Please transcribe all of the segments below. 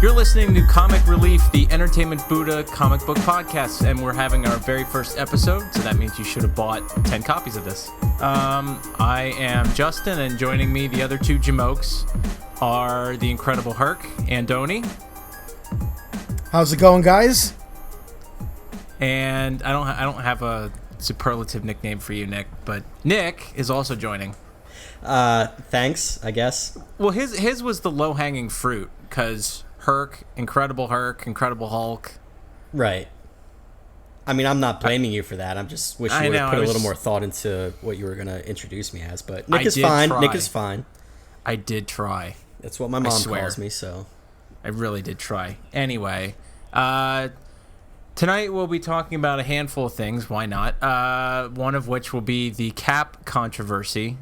You're listening to Comic Relief, the Entertainment Buddha comic book podcast, and we're having our very first episode, so that means you should have bought 10 copies of this. I am Justin, and joining me, the other two Jamokes are the Incredible Herc, Andoni. How's it going, guys? And I don't have a superlative nickname for you, Nick, but Nick is also joining. Thanks, I guess. Well, his was the low-hanging fruit, because Herc, Incredible Hulk. Right. I mean, I'm not blaming you for that. I'm just wishing you would have put a little more thought into what you were going to introduce me as. But Nick is fine. Nick is fine. I did try. That's what my mom calls me, so. I really did try. Anyway, tonight we'll be talking about a handful of things. Why not? One of which will be the Cap controversy.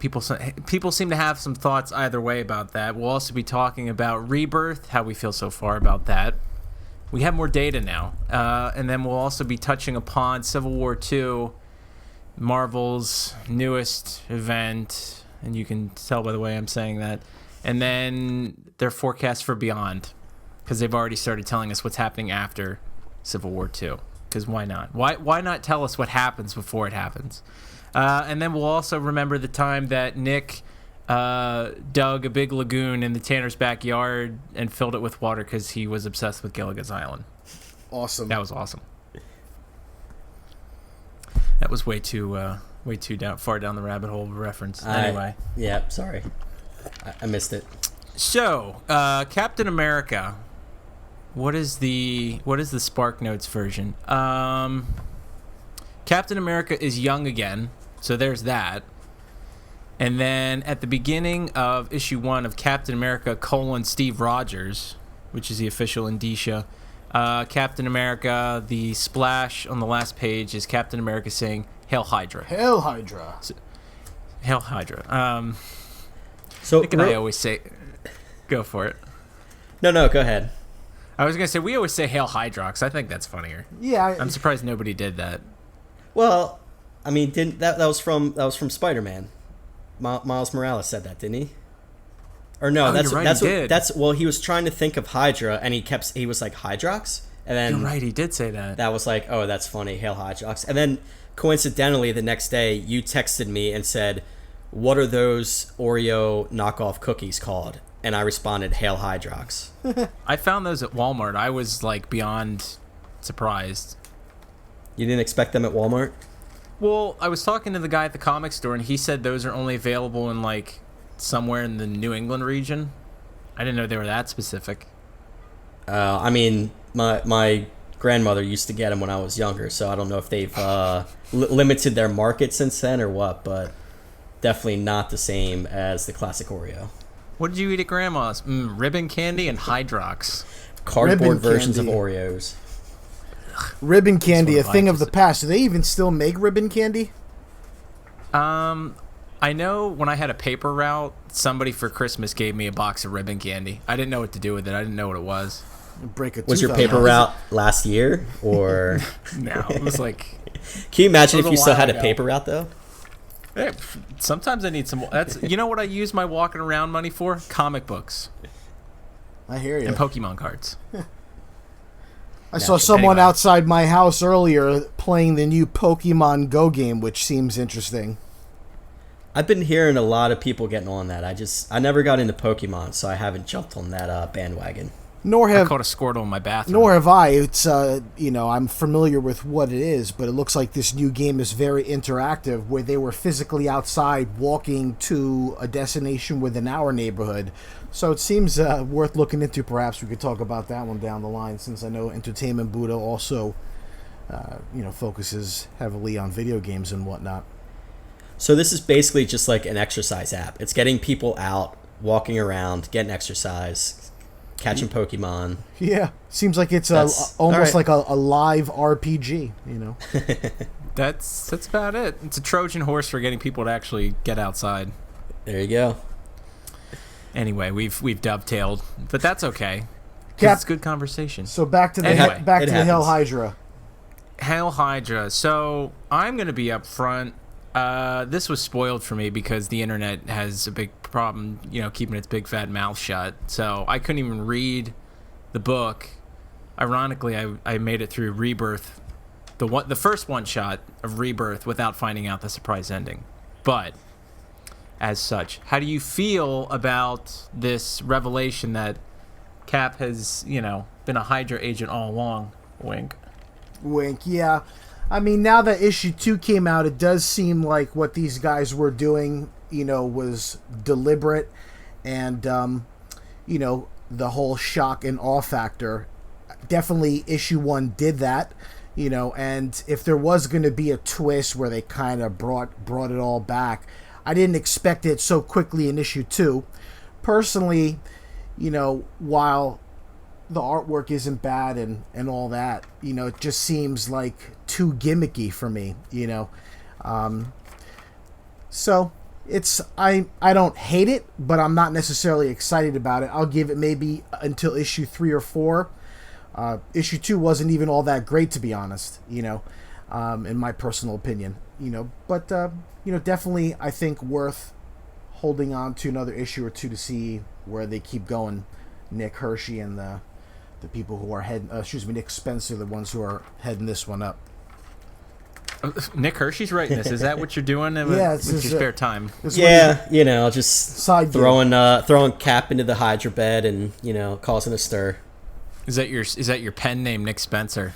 People seem to have some thoughts either way about that. We'll also be talking about Rebirth, how we feel so far about that. We have more data now. And then we'll also be touching upon Civil War II, Marvel's newest event, and you can tell by the way I'm saying that. And then their forecast for Beyond, because they've already started telling us what's happening after Civil War II. Because why not? Why not tell us what happens before it happens? And then we'll also remember the time that Nick dug a big lagoon in the Tanner's backyard and filled it with water because he was obsessed with Gilligan's Island. Awesome. That was awesome. That was way too far down the rabbit hole of a reference. Anyway. Yeah, sorry. I missed it. So, Captain America. What is the Spark Notes version? Captain America is young again. So there's that. And then at the beginning of issue 1 of Captain America, Steve Rogers, which is the official indicia, Captain America, the splash on the last page is Captain America saying, "Hail Hydra." Hail Hydra. Hail Hydra. So Nick and I always say, go for it. No, go ahead. I was going to say, we always say Hail Hydrox. I think that's funnier. Yeah. I'm surprised nobody did that. Well, I mean, that was from Spider-Man. Miles Morales said that, didn't he? Or no, he did. He was trying to think of Hydra, and he was like Hydrox, and then you're right, he did say that. That was like, oh, that's funny, Hail Hydrox. And then coincidentally, the next day, you texted me and said, "What are those Oreo knockoff cookies called?" And I responded, "Hail Hydrox." I found those at Walmart. I was like beyond surprised. You didn't expect them at Walmart? Well, I was talking to the guy at the comic store, and he said those are only available in, like, somewhere in the New England region. I didn't know they were that specific. I mean, my grandmother used to get them when I was younger, so I don't know if they've limited their market since then or what, but definitely not the same as the classic Oreo. What did you eat at Grandma's? Ribbon candy and Hydrox. Cardboard versions of Oreos. Ribbon candy, a thing of the past. Do they even still make ribbon candy? I know when I had a paper route, somebody for Christmas gave me a box of ribbon candy. I didn't know what to do with it. I didn't know what it was. Was your paper route last year, or no? It was like. Can you imagine if you still had a paper route though? Hey, sometimes I need some. You know what I use my walking around money for? Comic books. I hear you. And Pokemon cards. I saw someone outside my house earlier playing the new Pokemon Go game, which seems interesting. I've been hearing a lot of people getting on that. I never got into Pokemon, so I haven't jumped on that bandwagon. I caught a Squirtle in my bathroom. Nor have I. It's I'm familiar with what it is, but it looks like this new game is very interactive, where they were physically outside walking to a destination within our neighborhood. So it seems worth looking into. Perhaps we could talk about that one down the line, since I know Entertainment Buddha also, focuses heavily on video games and whatnot. So this is basically just like an exercise app. It's getting people out, walking around, getting exercise, catching Pokemon. Yeah, seems like it's almost right. like a live RPG. That's about it. It's a Trojan horse for getting people to actually get outside. There you go. Anyway, we've dovetailed, but that's okay. Cap- It's good conversation. So back to the Anyway, back to the happens. Hell Hydra. Hail Hydra. So I'm going to be up front. This was spoiled for me because the internet has a big problem, keeping its big fat mouth shut. So I couldn't even read the book. Ironically, I made it through Rebirth, the first one shot of Rebirth, without finding out the surprise ending. But as such, how do you feel about this revelation that Cap has, been a Hydra agent all along? Wink. Wink, yeah. I mean, now that issue 2 came out, it does seem like what these guys were doing, was deliberate. And, the whole shock and awe factor. Definitely issue 1 did that, and if there was going to be a twist where they kind of brought it all back, I didn't expect it so quickly in issue 2. Personally, while the artwork isn't bad and all that, it just seems like too gimmicky for me, so it's I don't hate it, but I'm not necessarily excited about it. I'll give it maybe until issue 3 or 4. Issue 2 wasn't even all that great, to be honest, in my personal opinion, but definitely I think worth holding on to another issue or 2 to see where they keep going. Nick Hershey and the people who are Nick Spencer, the ones who are heading this one up. Nick Hershey's writing this. Is that what you're doing with your spare time? Yeah, just side throwing Cap into the Hydra bed and causing a stir. Is that your pen name, Nick Spencer?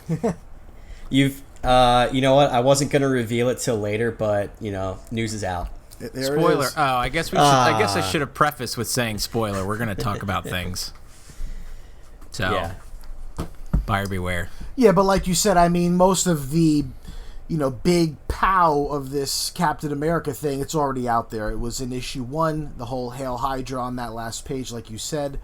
You've you know what? I wasn't gonna reveal it till later, but news is out. Spoiler. Oh, I guess we should. I guess I should have prefaced with saying spoiler. We're gonna talk about things. So, yeah. Buyer beware. Yeah, but like you said, I mean, most of the big pow of this Captain America thing, it's already out there. It was in issue 1, the whole Hail Hydra on that last page, like you said,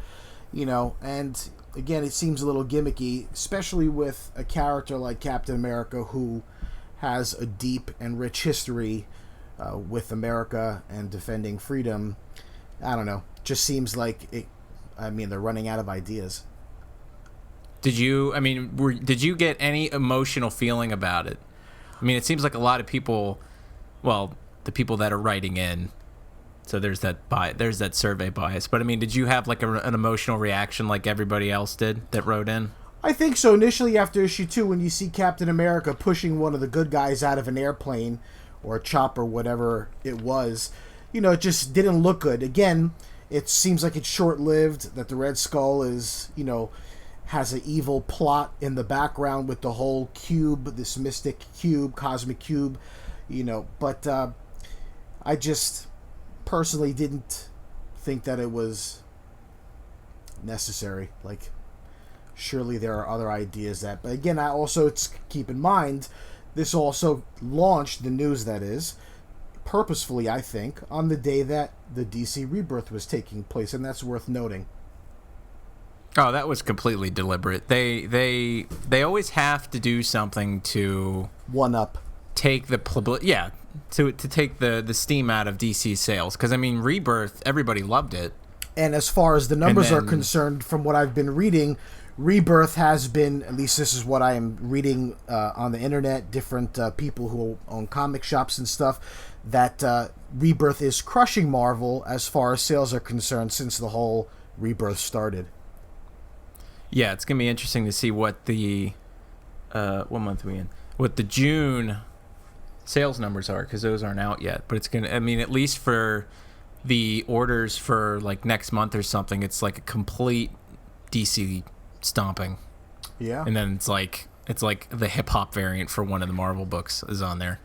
and again, it seems a little gimmicky, especially with a character like Captain America who has a deep and rich history with America and defending freedom. I don't know. Just seems like it. I mean, they're running out of ideas. Did you get any emotional feeling about it? I mean, it seems like a lot of people, well, the people that are writing in, so there's that survey bias. But I mean, did you have like an emotional reaction like everybody else did that wrote in? I think so. Initially, after issue 2, when you see Captain America pushing one of the good guys out of an airplane or a chopper, whatever it was, it just didn't look good. Again, it seems like it's short-lived, that the Red Skull is, has an evil plot in the background with the whole cube, this mystic cube, cosmic cube, but I just personally didn't think that it was necessary. Like, surely there are other ideas but again, I also keep in mind, this also launched the news, that is, purposefully, I think, on the day that the DC Rebirth was taking place, and that's worth noting. Oh, that was completely deliberate. They always have to do something to one up, take the to take the steam out of DC sales. Because I mean, Rebirth, everybody loved it. And as far as the numbers are concerned, from what I've been reading, Rebirth has been, at least this is what I am reading on the internet, different people who own comic shops and stuff, that Rebirth is crushing Marvel as far as sales are concerned since the whole Rebirth started. Yeah, it's gonna be interesting to see what the what month are we in? What the June sales numbers are, because those aren't out yet. But it's gonna. I mean, at least for the orders for like next month or something, it's like a complete DC stomping. Yeah. And then it's like the hip hop variant for one of the Marvel books is on there.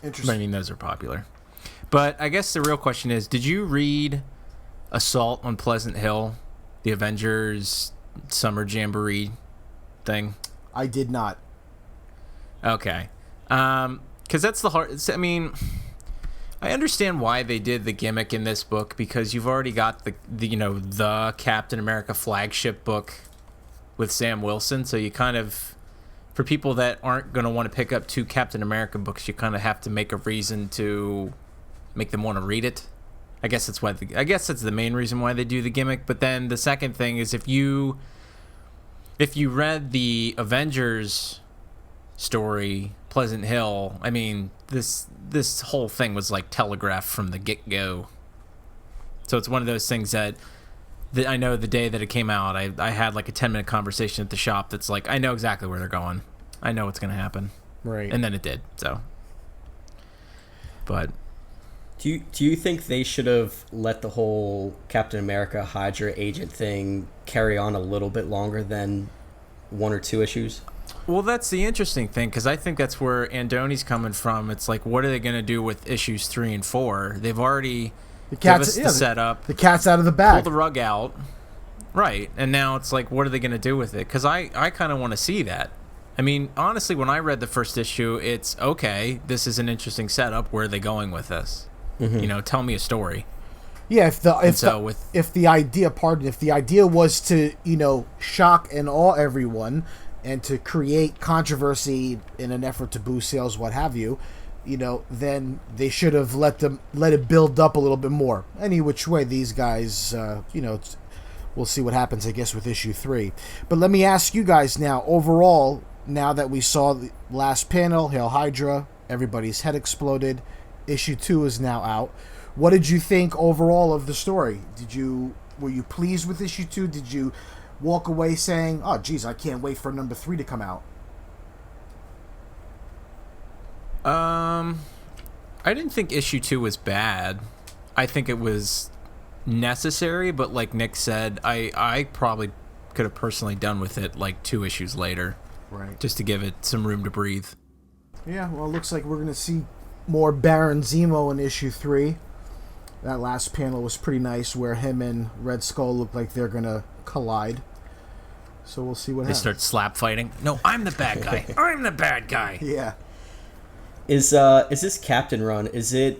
Interesting. But I mean, those are popular. But I guess the real question is, did you read Assault on Pleasant Hill, the Avengers Summer Jamboree thing? I did not. Okay. Because that's the hard... I mean, I understand why they did the gimmick in this book, because you've already got the Captain America flagship book with Sam Wilson, so you kind of, for people that aren't going to want to pick up 2 Captain America books, you kind of have to make a reason to make them want to read it. I guess that's the main reason why they do the gimmick. But then the second thing is, if you read the Avengers story, Pleasant Hill, I mean, this whole thing was like telegraphed from the get-go. So it's one of those things that I know the day that it came out, I had like a 10-minute conversation at the shop that's like, I know exactly where they're going. I know what's going to happen. Right. And then it did, so. But Do you think they should have let the whole Captain America Hydra agent thing carry on a little bit longer than 1 or 2 issues? Well, that's the interesting thing, because I think that's where Andoni's coming from. It's like, what are they going to do with issues 3 and 4? They've already given us the setup. The cat's out of the bag. Pull the rug out. Right. And now it's like, what are they going to do with it? Because I kind of want to see that. I mean, honestly, when I read the first issue, it's, okay, this is an interesting setup. Where are they going with this? Mm-hmm. Tell me a story. Yeah, if the idea was to, shock and awe everyone and to create controversy in an effort to boost sales, what have you, then they should have let it build up a little bit more. Any which way, these guys, we'll see what happens, I guess, with issue 3. But let me ask you guys now, overall, now that we saw the last panel, Hail Hydra, everybody's head exploded, issue 2 is now out. What did you think overall of the story? Were you pleased with issue 2? Did you walk away saying, oh, geez, I can't wait for number 3 to come out? I didn't think issue 2 was bad. I think it was necessary, but like Nick said, I probably could have personally done with it like 2 issues later. Right. Just to give it some room to breathe. Yeah, well, it looks like we're going to see more Baron Zemo in issue 3. That last panel was pretty nice, where him and Red Skull look like they're going to collide. So we'll see what happens. They start slap fighting. No, I'm the bad guy. I'm the bad guy. Yeah. Is this Captain Run, is it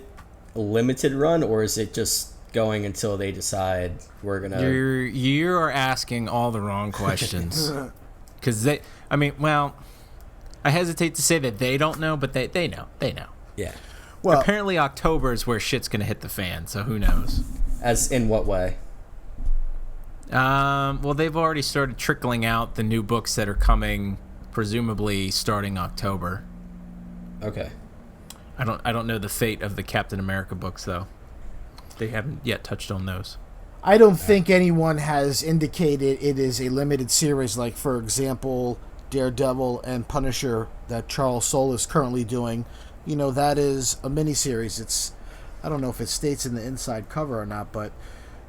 a limited run, or is it just going until they decide we're going to... You are asking all the wrong questions. Because I hesitate to say that they don't know, but they know. They know. Yeah. Well, apparently October is where shit's going to hit the fan, so who knows? As in what way? Well, they've already started trickling out the new books that are coming, presumably starting October. Okay. I don't know the fate of the Captain America books, though. They haven't yet touched on those. I don't think anyone has indicated it is a limited series, like, for example, Daredevil and Punisher that Charles Soule is currently doing. That is a miniseries. I don't know if it states in the inside cover or not, but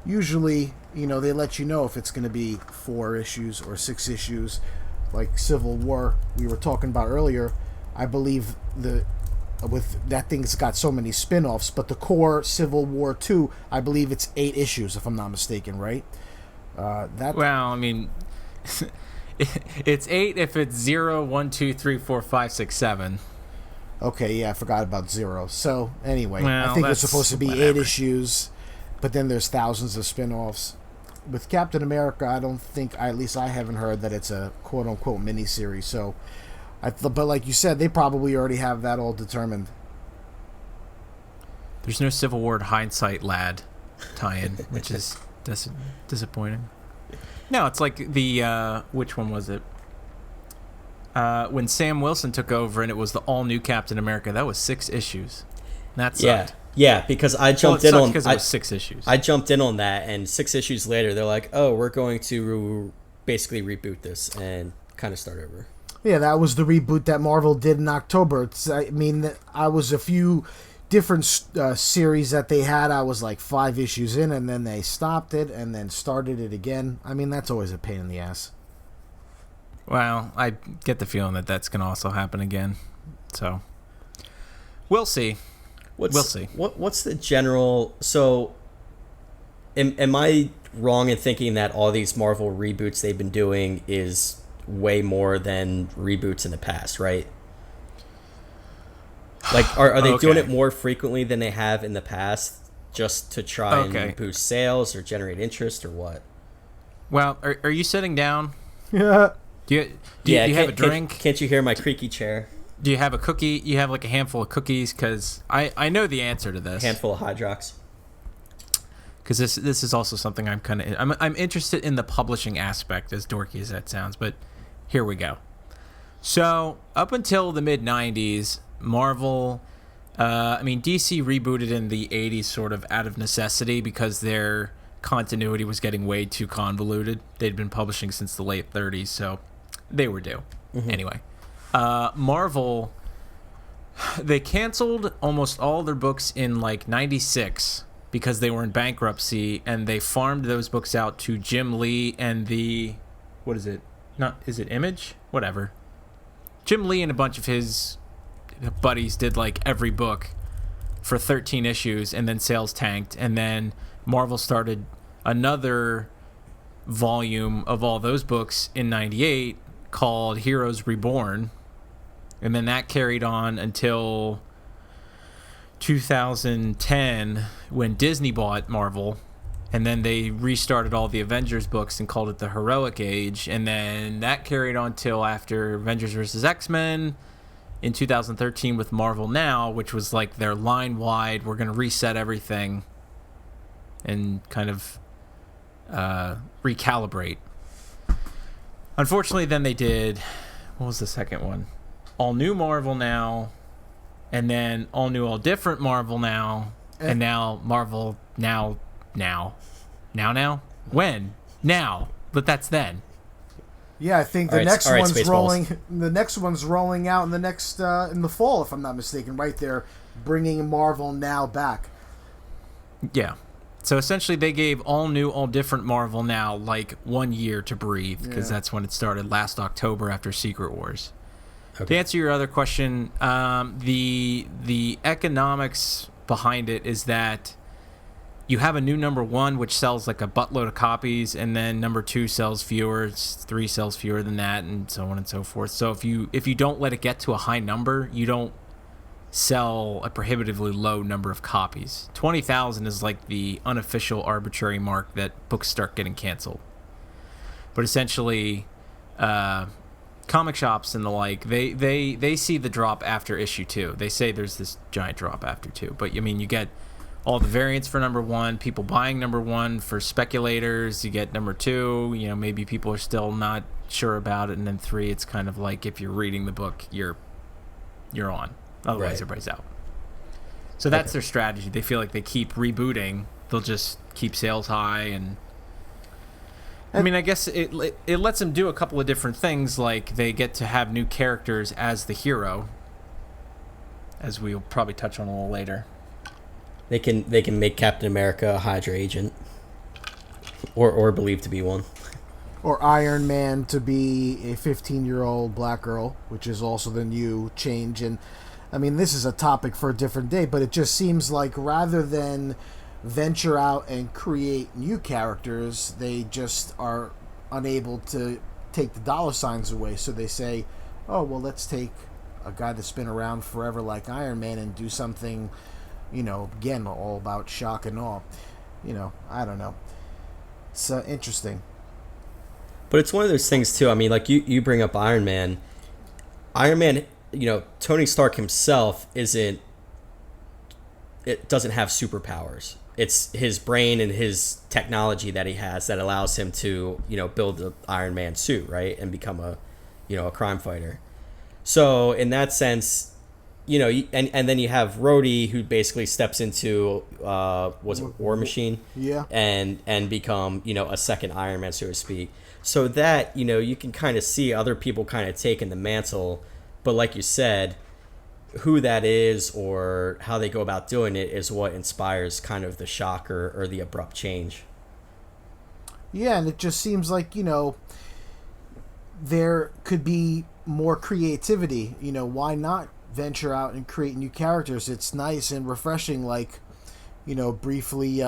usually, they let you know if it's going to be 4 issues or 6 issues. Like Civil War, we were talking about earlier. I believe with that thing's got so many spin-offs, but the core Civil War 2, I believe it's 8 issues, if I'm not mistaken, right? It's 8 if it's 0, 1, 2, 3, 4, 5, 6, 7. Okay, yeah, I forgot about 0. So, anyway, I think it's supposed to be 8 issues, but then there's thousands of spin-offs. With Captain America, I don't think, at least I haven't heard that it's a quote-unquote miniseries, so... but like you said, they probably already have that all determined. There's no Civil War Hindsight Lad tie-in, which is disappointing. No, it's like the... which one was it? When Sam Wilson took over and it was the all-new Captain America, that was 6 issues. That sucked. Yeah, because I jumped in on... because it was 6 issues. I jumped in on that, and 6 issues later, they're like, oh, we're going to basically reboot this and kind of start over. Yeah, that was the reboot that Marvel did in October. I was a few different series that they had. I was like 5 issues in, and then they stopped it and then started it again. That's always a pain in the ass. Well, I get the feeling that that's going to also happen again. So, we'll see. We'll see. What's the general... So, am I wrong in thinking that all these Marvel reboots they've been doing is... way more than reboots in the past, right? Like, are they doing Okay. it more frequently than they have in the past, just to try Okay. and boost sales or generate interest, or what? Well, are you sitting down? Yeah. Do you have a drink? Can't you hear my creaky chair? Do you have a cookie? You have like a handful of cookies? Because I know the answer to this. Handful of Hydrox. Because this is also something I'm interested in the publishing aspect, as dorky as that sounds. But here we go. So up until the mid '90s, Marvel, DC rebooted in the '80s sort of out of necessity because their continuity was getting way too convoluted. They'd been publishing since the late '30s, so they were due. Anyway, Marvel, they canceled almost all their books in like '96 because they were in bankruptcy, and they farmed those books out to Jim Lee and the, what is it? Is it Image? Whatever. Jim Lee and a bunch of his buddies did like every book for 13 issues, and then sales tanked, and then Marvel started another volume of all those books in '98 called Heroes Reborn, and then that carried on until 2010 when Disney bought Marvel, and then they restarted all the Avengers books and called it the Heroic Age, and then that carried on till after Avengers vs. X-Men in 2013 with Marvel Now, which was like their line-wide, we're going to reset everything and kind of recalibrate. Unfortunately, then they did, what was the second one? All New Marvel Now, and then All New, All Different Marvel Now, and now Marvel Now. When? Now. But that's then. Yeah, I think the next one's rolling. The next one's rolling out in the next in the fall, if I'm not mistaken. Right there, bringing Marvel Now back. Yeah. So essentially, they gave All New, All Different Marvel Now like 1 year to breathe, because that's when it started last October after Secret Wars. Okay. To answer your other question, the economics behind it is that you have a new number one, which sells like a buttload of copies, and then number two sells fewer, 3 sells fewer than that, and so on and so forth. So if you don't let it get to a high number, you don't sell a prohibitively low number of copies. 20,000 is like the unofficial arbitrary mark that books start getting canceled. But essentially, comic shops and the like, they see the drop after issue 2. They say there's this giant drop after 2. But, I mean, you get all the variants for number 1, people buying number 1 for speculators. You get number 2, maybe people are still not sure about it. And then 3, it's kind of like if you're reading the book, you're on. Otherwise, everybody's out. So that's their strategy. They feel like they keep rebooting. They'll just keep sales high. And I mean, I guess it lets them do a couple of different things. Like they get to have new characters as the hero, as we'll probably touch on a little later. They can make Captain America a Hydra agent, or believed to be one. Or Iron Man to be a 15-year-old black girl, which is also the new change. And I mean, this is a topic for a different day, but it just seems like rather than venture out and create new characters, they just are unable to take the dollar signs away. So they say, oh, well, let's take a guy that's been around forever like Iron Man and do something, again, all about shock and awe. I don't know. It's interesting. But it's one of those things, too. I mean, like you bring up Iron Man. Iron Man, Tony Stark himself doesn't have superpowers. It's his brain and his technology that he has that allows him to, build the Iron Man suit, right? And become a crime fighter. So in that sense, and then you have Rhodey, who basically steps into, War Machine? Yeah. And become, a second Iron Man, so to speak. So that, you can kind of see other people kind of taking the mantle. But like you said, who that is or how they go about doing it is what inspires kind of the shock or the abrupt change. Yeah, and it just seems like, there could be more creativity. Why not venture out and create new characters? It's nice and refreshing, like, briefly,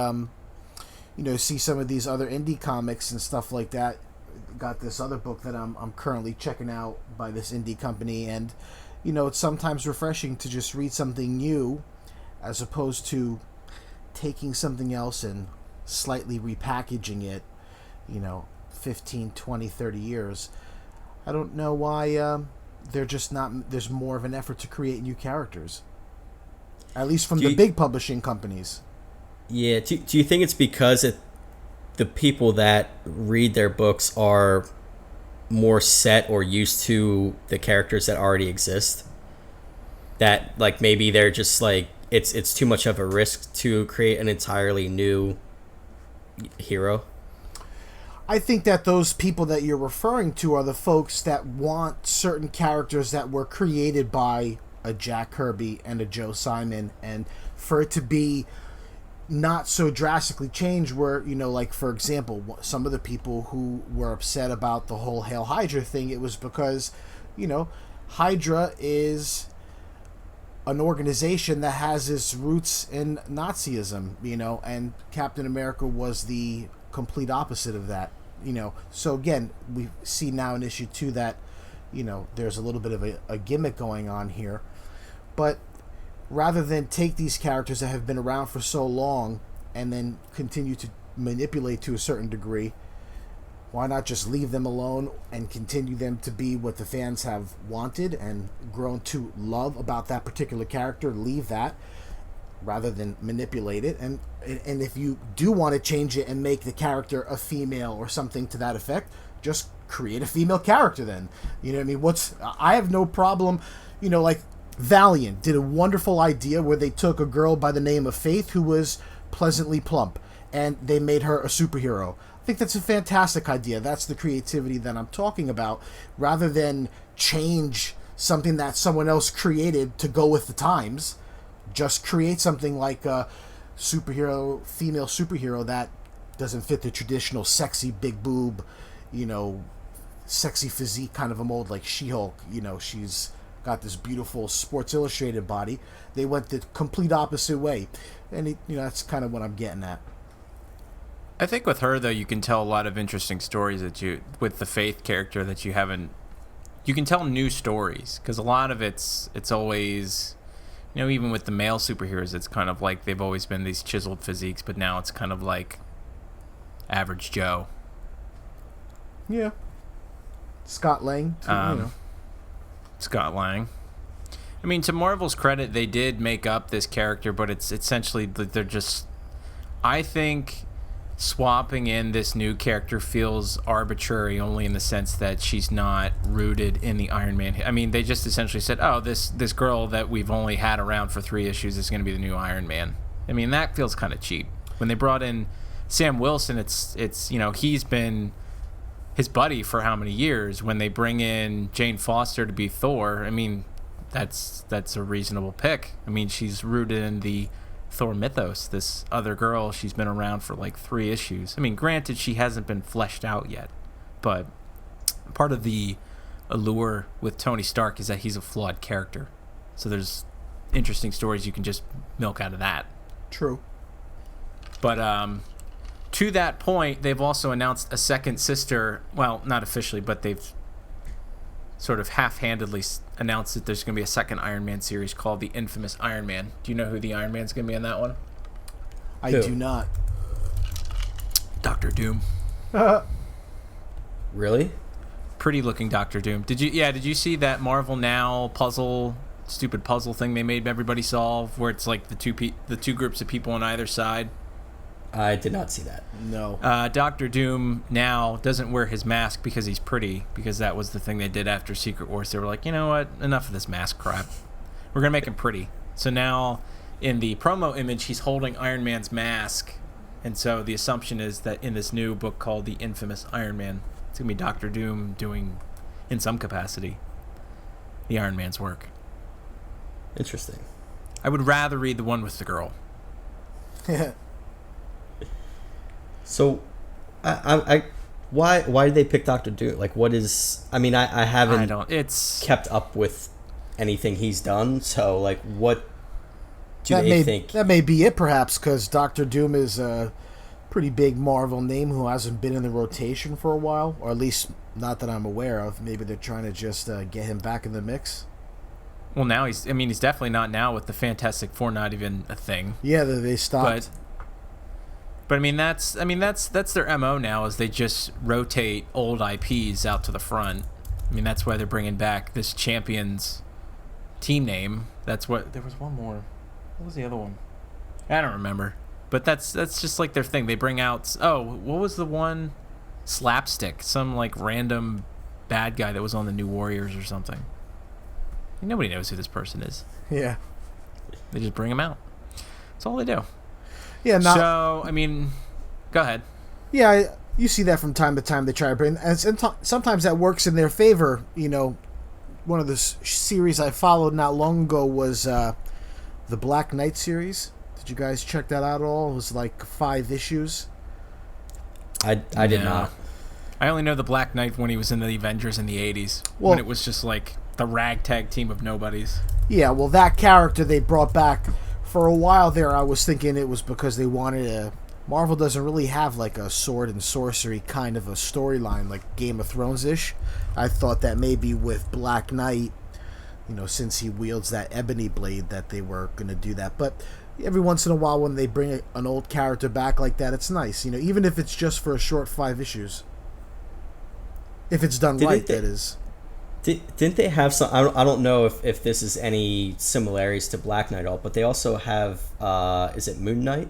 see some of these other indie comics and stuff like that. Got this other book that I'm currently checking out by this indie company, and it's sometimes refreshing to just read something new as opposed to taking something else and slightly repackaging it, 15, 20, 30 years. I don't know why they're just not. There's more of an effort to create new characters, at least from the big publishing companies. Yeah. Do you think it's because the people that read their books are more set or used to the characters that already exist? That like maybe they're just like it's too much of a risk to create an entirely new hero? I think that those people that you're referring to are the folks that want certain characters that were created by a Jack Kirby and a Joe Simon, and for it to be not so drastically changed where, like, for example, some of the people who were upset about the whole Hail Hydra thing, it was because, Hydra is an organization that has its roots in Nazism, and Captain America was the complete opposite of that, So again, we see now in issue 2 that, there's a little bit of a gimmick going on here. But rather than take these characters that have been around for so long and then continue to manipulate to a certain degree, why not just leave them alone and continue them to be what the fans have wanted and grown to love about that particular character? Leave that rather than manipulate it. And if you do want to change it and make the character a female or something to that effect, just create a female character then. You know what I mean? I have no problem, like Valiant did a wonderful idea where they took a girl by the name of Faith who was pleasantly plump and they made her a superhero. I think that's a fantastic idea. That's the creativity that I'm talking about, rather than change something that someone else created to go with the times. Just create something like a female superhero that doesn't fit the traditional sexy big boob, sexy physique kind of a mold like She-Hulk. She's got this beautiful Sports Illustrated body. They went the complete opposite way, and that's kind of what I'm getting at. I think with her though, you can tell a lot of interesting stories with the Faith character that you haven't. You can tell new stories because a lot of it's always, even with the male superheroes, it's kind of like they've always been these chiseled physiques, but now it's kind of like average Joe. Yeah. Scott Lang, too, Scott Lang. I mean, to Marvel's credit, they did make up this character, but it's essentially they're just. I think swapping in this new character feels arbitrary only in the sense that she's not rooted in the Iron Man. I mean, they just essentially said, oh, this girl that we've only had around for 3 issues is going to be the new Iron Man. I mean, that feels kind of cheap. When they brought in Sam Wilson, it's he's been his buddy for how many years. When they bring in Jane Foster to be Thor, I mean, that's a reasonable pick. I mean, she's rooted in the Thor mythos. This other girl, she's been around for like 3 issues. I mean, granted, she hasn't been fleshed out yet, but part of the allure with Tony Stark is that he's a flawed character. So there's interesting stories you can just milk out of that. True. But to that point, they've also announced a second sister. Well, not officially, but they've sort of half-handedly announced that there's going to be a second Iron Man series called The Infamous Iron Man. Do you know who the Iron Man's going to be in that one? I do not. Dr. Doom. Really? Pretty looking Dr. Doom. Did you see that Marvel Now stupid puzzle thing they made everybody solve, where it's like the two groups of people on either side? I did not see that. No. Dr. Doom now doesn't wear his mask because he's pretty, because that was the thing they did after Secret Wars. They were like, you know what? Enough of this mask crap. We're going to make him pretty. So now in the promo image, he's holding Iron Man's mask. And so the assumption is that in this new book called The Infamous Iron Man, it's going to be Dr. Doom doing, in some capacity, the Iron Man's work. Interesting. I would rather read the one with the girl. So, why did they pick Dr. Doom? Like, what is? I mean, I haven't kept up with anything he's done. So, like, what do they think? That may be it, perhaps, because Dr. Doom is a pretty big Marvel name who hasn't been in the rotation for a while, or at least not that I'm aware of. Maybe they're trying to just get him back in the mix. Well, now he's definitely not now with the Fantastic Four not even a thing. Yeah, they stopped. But that's their MO now, is they just rotate old IPs out to the front. I mean, that's why they're bringing back this Champions team name. That's what, there was one more. What was the other one? I don't remember. But that's just like their thing. They bring out, what was the one? Slapstick, some like random bad guy that was on the New Warriors or something. Nobody knows who this person is. Yeah. They just bring him out. That's all they do. Yeah. Now, so, go ahead. Yeah, you see that from time to time. They try to bring, and sometimes that works in their favor. One of the series I followed not long ago was the Black Knight series. Did you guys check that out at all? It was like 5 issues. I did not. I only know the Black Knight when he was in the Avengers in the 80s. Well, when it was just like the ragtag team of nobodies. Yeah, well, that character they brought back. For a while there, I was thinking it was because they wanted a... Marvel doesn't really have like a sword and sorcery kind of a storyline like Game of Thrones-ish. I thought that maybe with Black Knight, since he wields that ebony blade, that they were going to do that. But every once in a while when they bring an old character back like that, it's nice. Even if it's just for a short 5 issues. If it's done right, that is. Didn't they have some... I don't know if this is any similarities to Black Knight at all, but they also have... is it Moon Knight?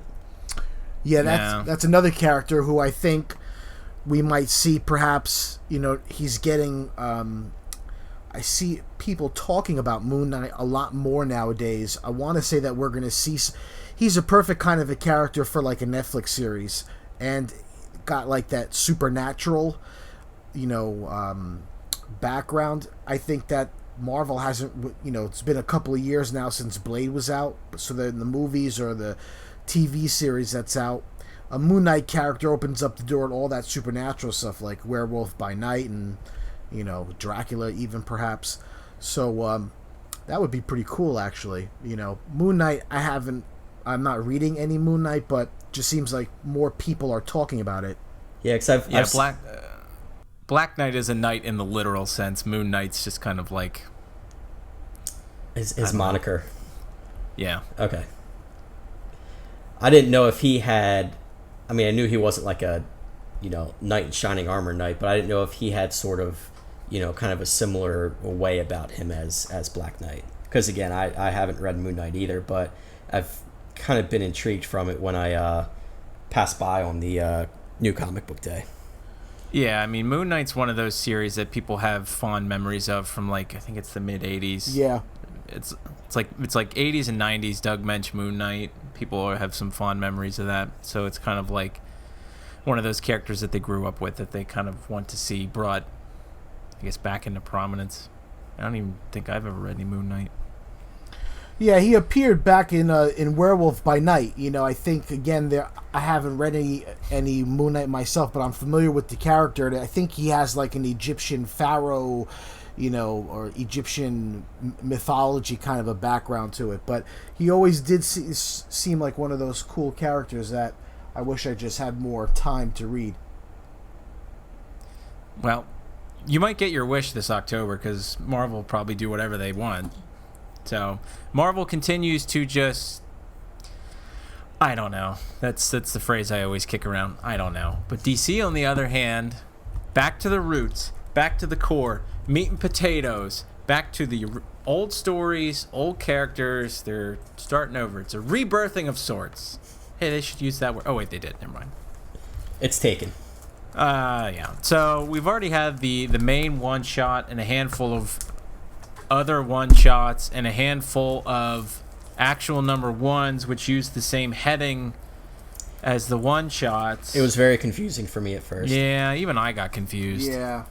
Yeah, that's another character who I think we might see perhaps... he's getting... I see people talking about Moon Knight a lot more nowadays. I want to say that we're going to see... He's a perfect kind of a character for like a Netflix series. And got like that supernatural, background. I think that Marvel hasn't, it's been a couple of years now since Blade was out, so that in the movies or the TV series that's out, a Moon Knight character opens up the door to all that supernatural stuff like Werewolf by Night and Dracula even perhaps. So that would be pretty cool actually. Moon Knight, I'm not reading any Moon Knight, but just seems like more people are talking about it. Yeah, because Black Knight is a knight in the literal sense. Moon Knight's just kind of like his moniker. Yeah. Okay. I didn't know if he had... I knew he wasn't like a, knight in shining armor knight, but I didn't know if he had sort of, kind of a similar way about him as Black Knight. Because, again, I haven't read Moon Knight either, but I've kind of been intrigued from it when I passed by on the new comic book day. Yeah, Moon Knight's one of those series that people have fond memories of from like, I think it's the mid 80s. Yeah. It's like 80s and 90s Doug Mensch Moon Knight. People have some fond memories of that. So it's kind of like one of those characters that they grew up with that they kind of want to see brought, I guess, back into prominence. I don't even think I've ever read any Moon Knight. Yeah, he appeared back in Werewolf by Night. I think again I haven't read any Moon Knight myself, but I'm familiar with the character. I think he has like an Egyptian pharaoh, or Egyptian mythology kind of a background to it. But he always did seem like one of those cool characters that I wish I just had more time to read. Well, you might get your wish this October because Marvel will probably do whatever they want. So Marvel continues to just, I don't know. That's the phrase I always kick around. I don't know. But DC, on the other hand, back to the roots, back to the core, meat and potatoes, back to the old stories, old characters. They're starting over. It's a rebirthing of sorts. Hey, they should use that word. Oh, wait, they did. Never mind. It's taken. Yeah. So we've already had the main one-shot and a handful of other one-shots and a handful of actual number ones which use the same heading as the one-shots. It was very confusing for me at first. Yeah, even I got confused. Yeah.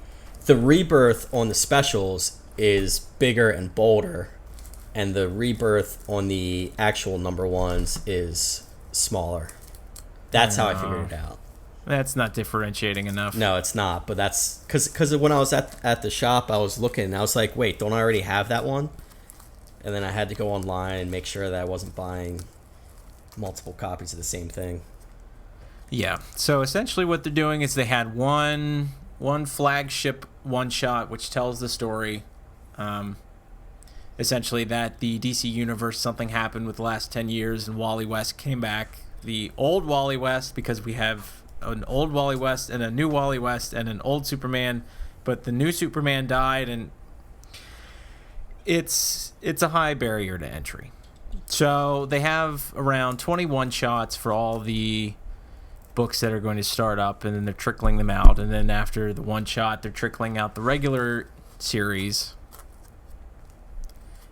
The rebirth on the specials is bigger and bolder, and the rebirth on the actual number ones is smaller. That's how I figured it out. That's not differentiating enough. No, it's not. But that's because when I was at the shop, I was looking and I was like, wait, don't I already have that one? And then I had to go online and make sure that I wasn't buying multiple copies of the same thing. Yeah. So essentially what they're doing is they had one flagship one shot which tells the story. essentially that the DC universe, something happened with the last 10 years and Wally West came back. The old Wally West, because we have an old Wally West and a new Wally West and an old Superman, but the new Superman died, and it's a high barrier to entry. So they have around 21 shots for all the books that are going to start up, and then they're trickling them out, and then after the one shot, they're trickling out the regular series.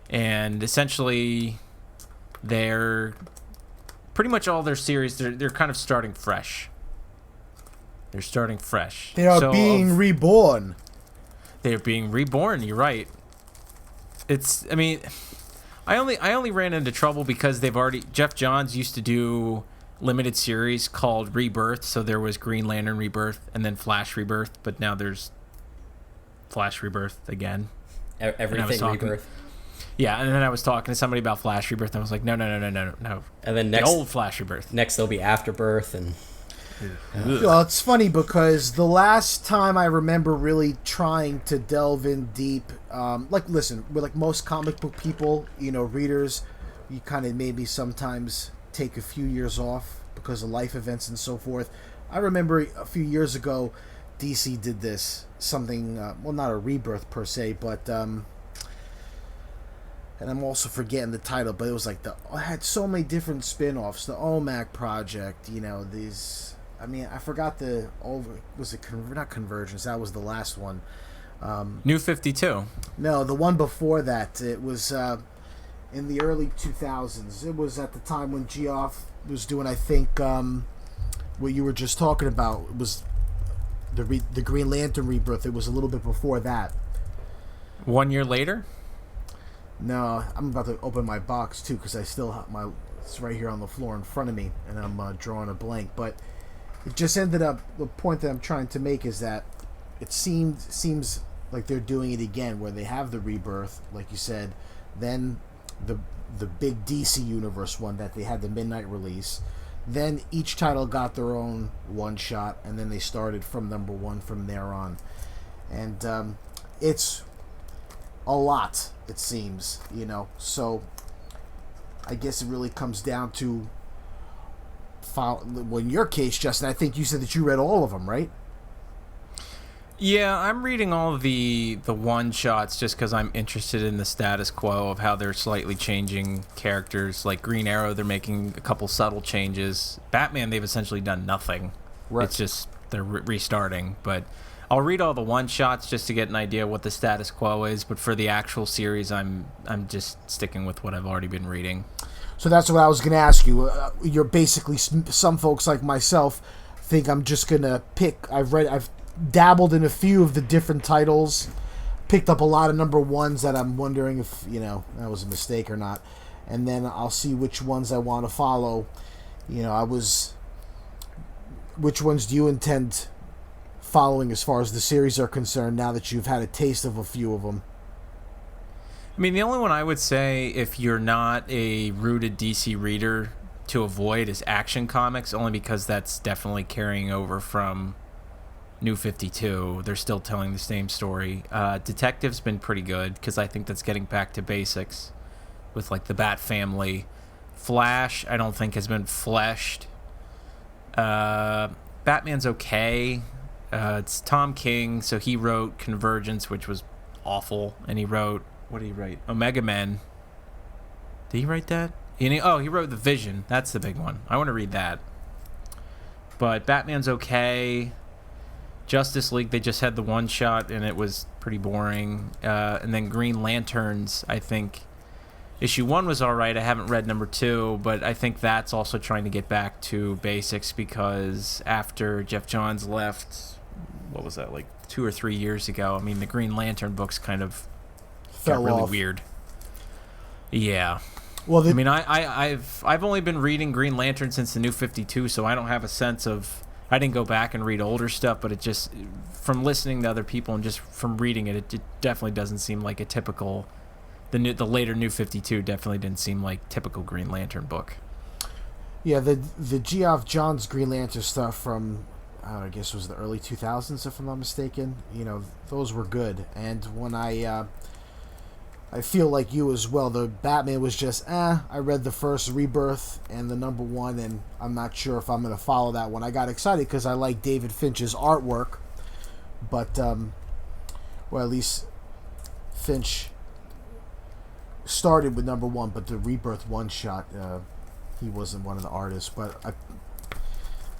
And essentially, they're pretty much all their series. They're kind of starting fresh. They're starting fresh. They are being reborn. They're being reborn. You're right. I mean, I only ran into trouble because Jeff Johns used to do limited series called Rebirth. So there was Green Lantern Rebirth and then Flash Rebirth, but now there's Flash Rebirth again. Everything Rebirth. Yeah, and then I was talking to somebody about Flash Rebirth, and I was like, no. And then the old Flash Rebirth. Next, there'll be Afterbirth, and well, it's funny because the last time I remember really trying to delve in deep, listen, we're like most comic book people, readers, you kind of maybe sometimes take a few years off because of life events and so forth. I remember a few years ago, DC did this, something, not a rebirth per se, but and I'm also forgetting the title, but it was like it had so many different spin-offs. The OMAC project, these. I mean, I forgot not Convergence? That was the last one. New 52. No, the one before that. It was in the early 2000s. It was at the time when Geoff was doing, I think, what you were just talking about. It was the Green Lantern Rebirth. It was a little bit before that. 1 year later? No, I'm about to open my box too because I still have it's right here on the floor in front of me, and I'm drawing a blank. But it just ended up. The point that I'm trying to make is that it seems like they're doing it again, where they have the Rebirth, like you said, then the big DC Universe one that they had the midnight release. Then each title got their own one shot, and then they started from number one from there on, and it's a lot, it seems, so I guess it really comes down to in your case, Justin, I think you said that you read all of them, right? Yeah, I'm reading all of the one shots just because I'm interested in the status quo of how they're slightly changing characters. Like Green Arrow, they're making a couple subtle changes. Batman, they've essentially done nothing. Right. It's just they're restarting, but I'll read all the one shots just to get an idea what the status quo is, but for the actual series, I'm just sticking with what I've already been reading. So that's what I was going to ask you. You're basically, some folks like myself think I'm just going to pick. I've dabbled in a few of the different titles, picked up a lot of number ones that I'm wondering if that was a mistake or not, and then I'll see which ones I want to follow. Which ones do you intend following as far as the series are concerned now that you've had a taste of a few of them? I mean, the only one I would say, if you're not a rooted DC reader, to avoid is Action Comics, only because that's definitely carrying over from New 52. They're still telling the same story. Detective's been pretty good because I think that's getting back to basics with like the Bat family. Flash, I don't think has been fleshed. Batman's okay. It's Tom King, so he wrote Convergence, which was awful, and he wrote, what did he write? Omega Men. Did he write that? He wrote The Vision. That's the big one. I want to read that. But Batman's okay. Justice League, they just had the one shot, and it was pretty boring. And then Green Lanterns, I think issue 1 was all right. I haven't read number 2, but I think that's also trying to get back to basics because after Jeff Johns left, what was that, like 2 or 3 years ago? I mean, the Green Lantern books kind of fell got really off. Weird. Yeah. Well, I mean, I've only been reading Green Lantern since the New 52, so I don't have a sense of. I didn't go back and read older stuff, but it just, from listening to other people and just from reading it, it definitely doesn't seem like a typical. The later New 52 definitely didn't seem like typical Green Lantern book. Yeah, the Geoff Johns Green Lantern stuff from I guess it was the early 2000s, if I'm not mistaken. Those were good. And when I I feel like you as well. The Batman was just, I read the first Rebirth and the number one, and I'm not sure if I'm going to follow that one. I got excited because I like David Finch's artwork, but, well, at least Finch started with number one, but the Rebirth one-shot, he wasn't one of the artists. But I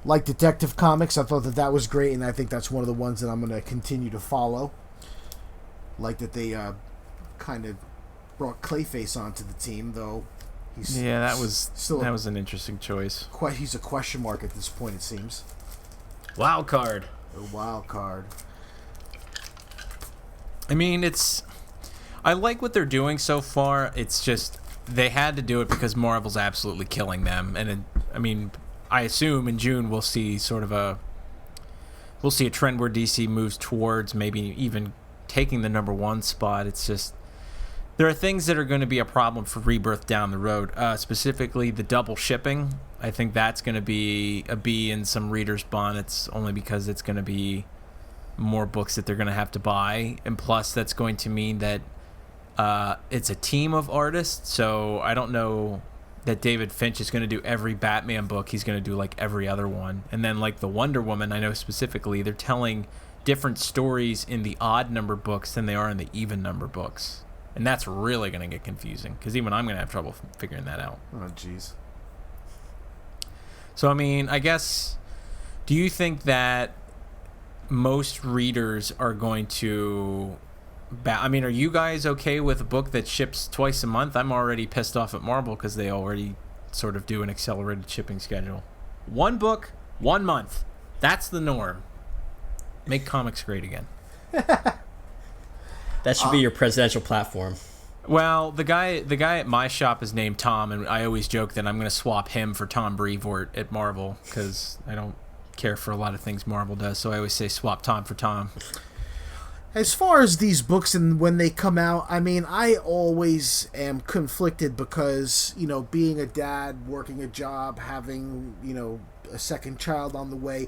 like Detective Comics. I thought that was great, and I think that's one of the ones that I'm going to continue to follow. Like that they kind of brought Clayface onto the team, though. That was an interesting choice. He's a question mark at this point, it seems. Wild card. A wild card. I mean, I like what they're doing so far. It's just they had to do it because Marvel's absolutely killing them. And I assume in June we'll see a trend where DC moves towards maybe even taking the number one spot. It's just there are things that are going to be a problem for Rebirth down the road. Specifically, the double shipping. I think that's going to be a bee in some readers' bonnets, only because it's going to be more books that they're going to have to buy, and plus that's going to mean that it's a team of artists. So I don't know that David Finch is going to do every Batman book. He's going to do like every other one, and then like the Wonder Woman, I know specifically they're telling different stories in the odd number books than they are in the even number books, and that's really going to get confusing because even I'm going to have trouble figuring that out. Oh jeez. So I mean, I guess, do you think that most readers are going to are you guys okay with a book that ships twice a month? I'm already pissed off at Marvel because they already sort of do an accelerated shipping schedule. One book, 1 month. That's the norm. Make comics great again. That should be your presidential platform. Well, the guy at my shop is named Tom, and I always joke that I'm going to swap him for Tom Brevoort at Marvel because I don't care for a lot of things Marvel does, so I always say swap Tom for Tom. As far as these books and when they come out, I mean, I always am conflicted because, being a dad, working a job, having, a second child on the way,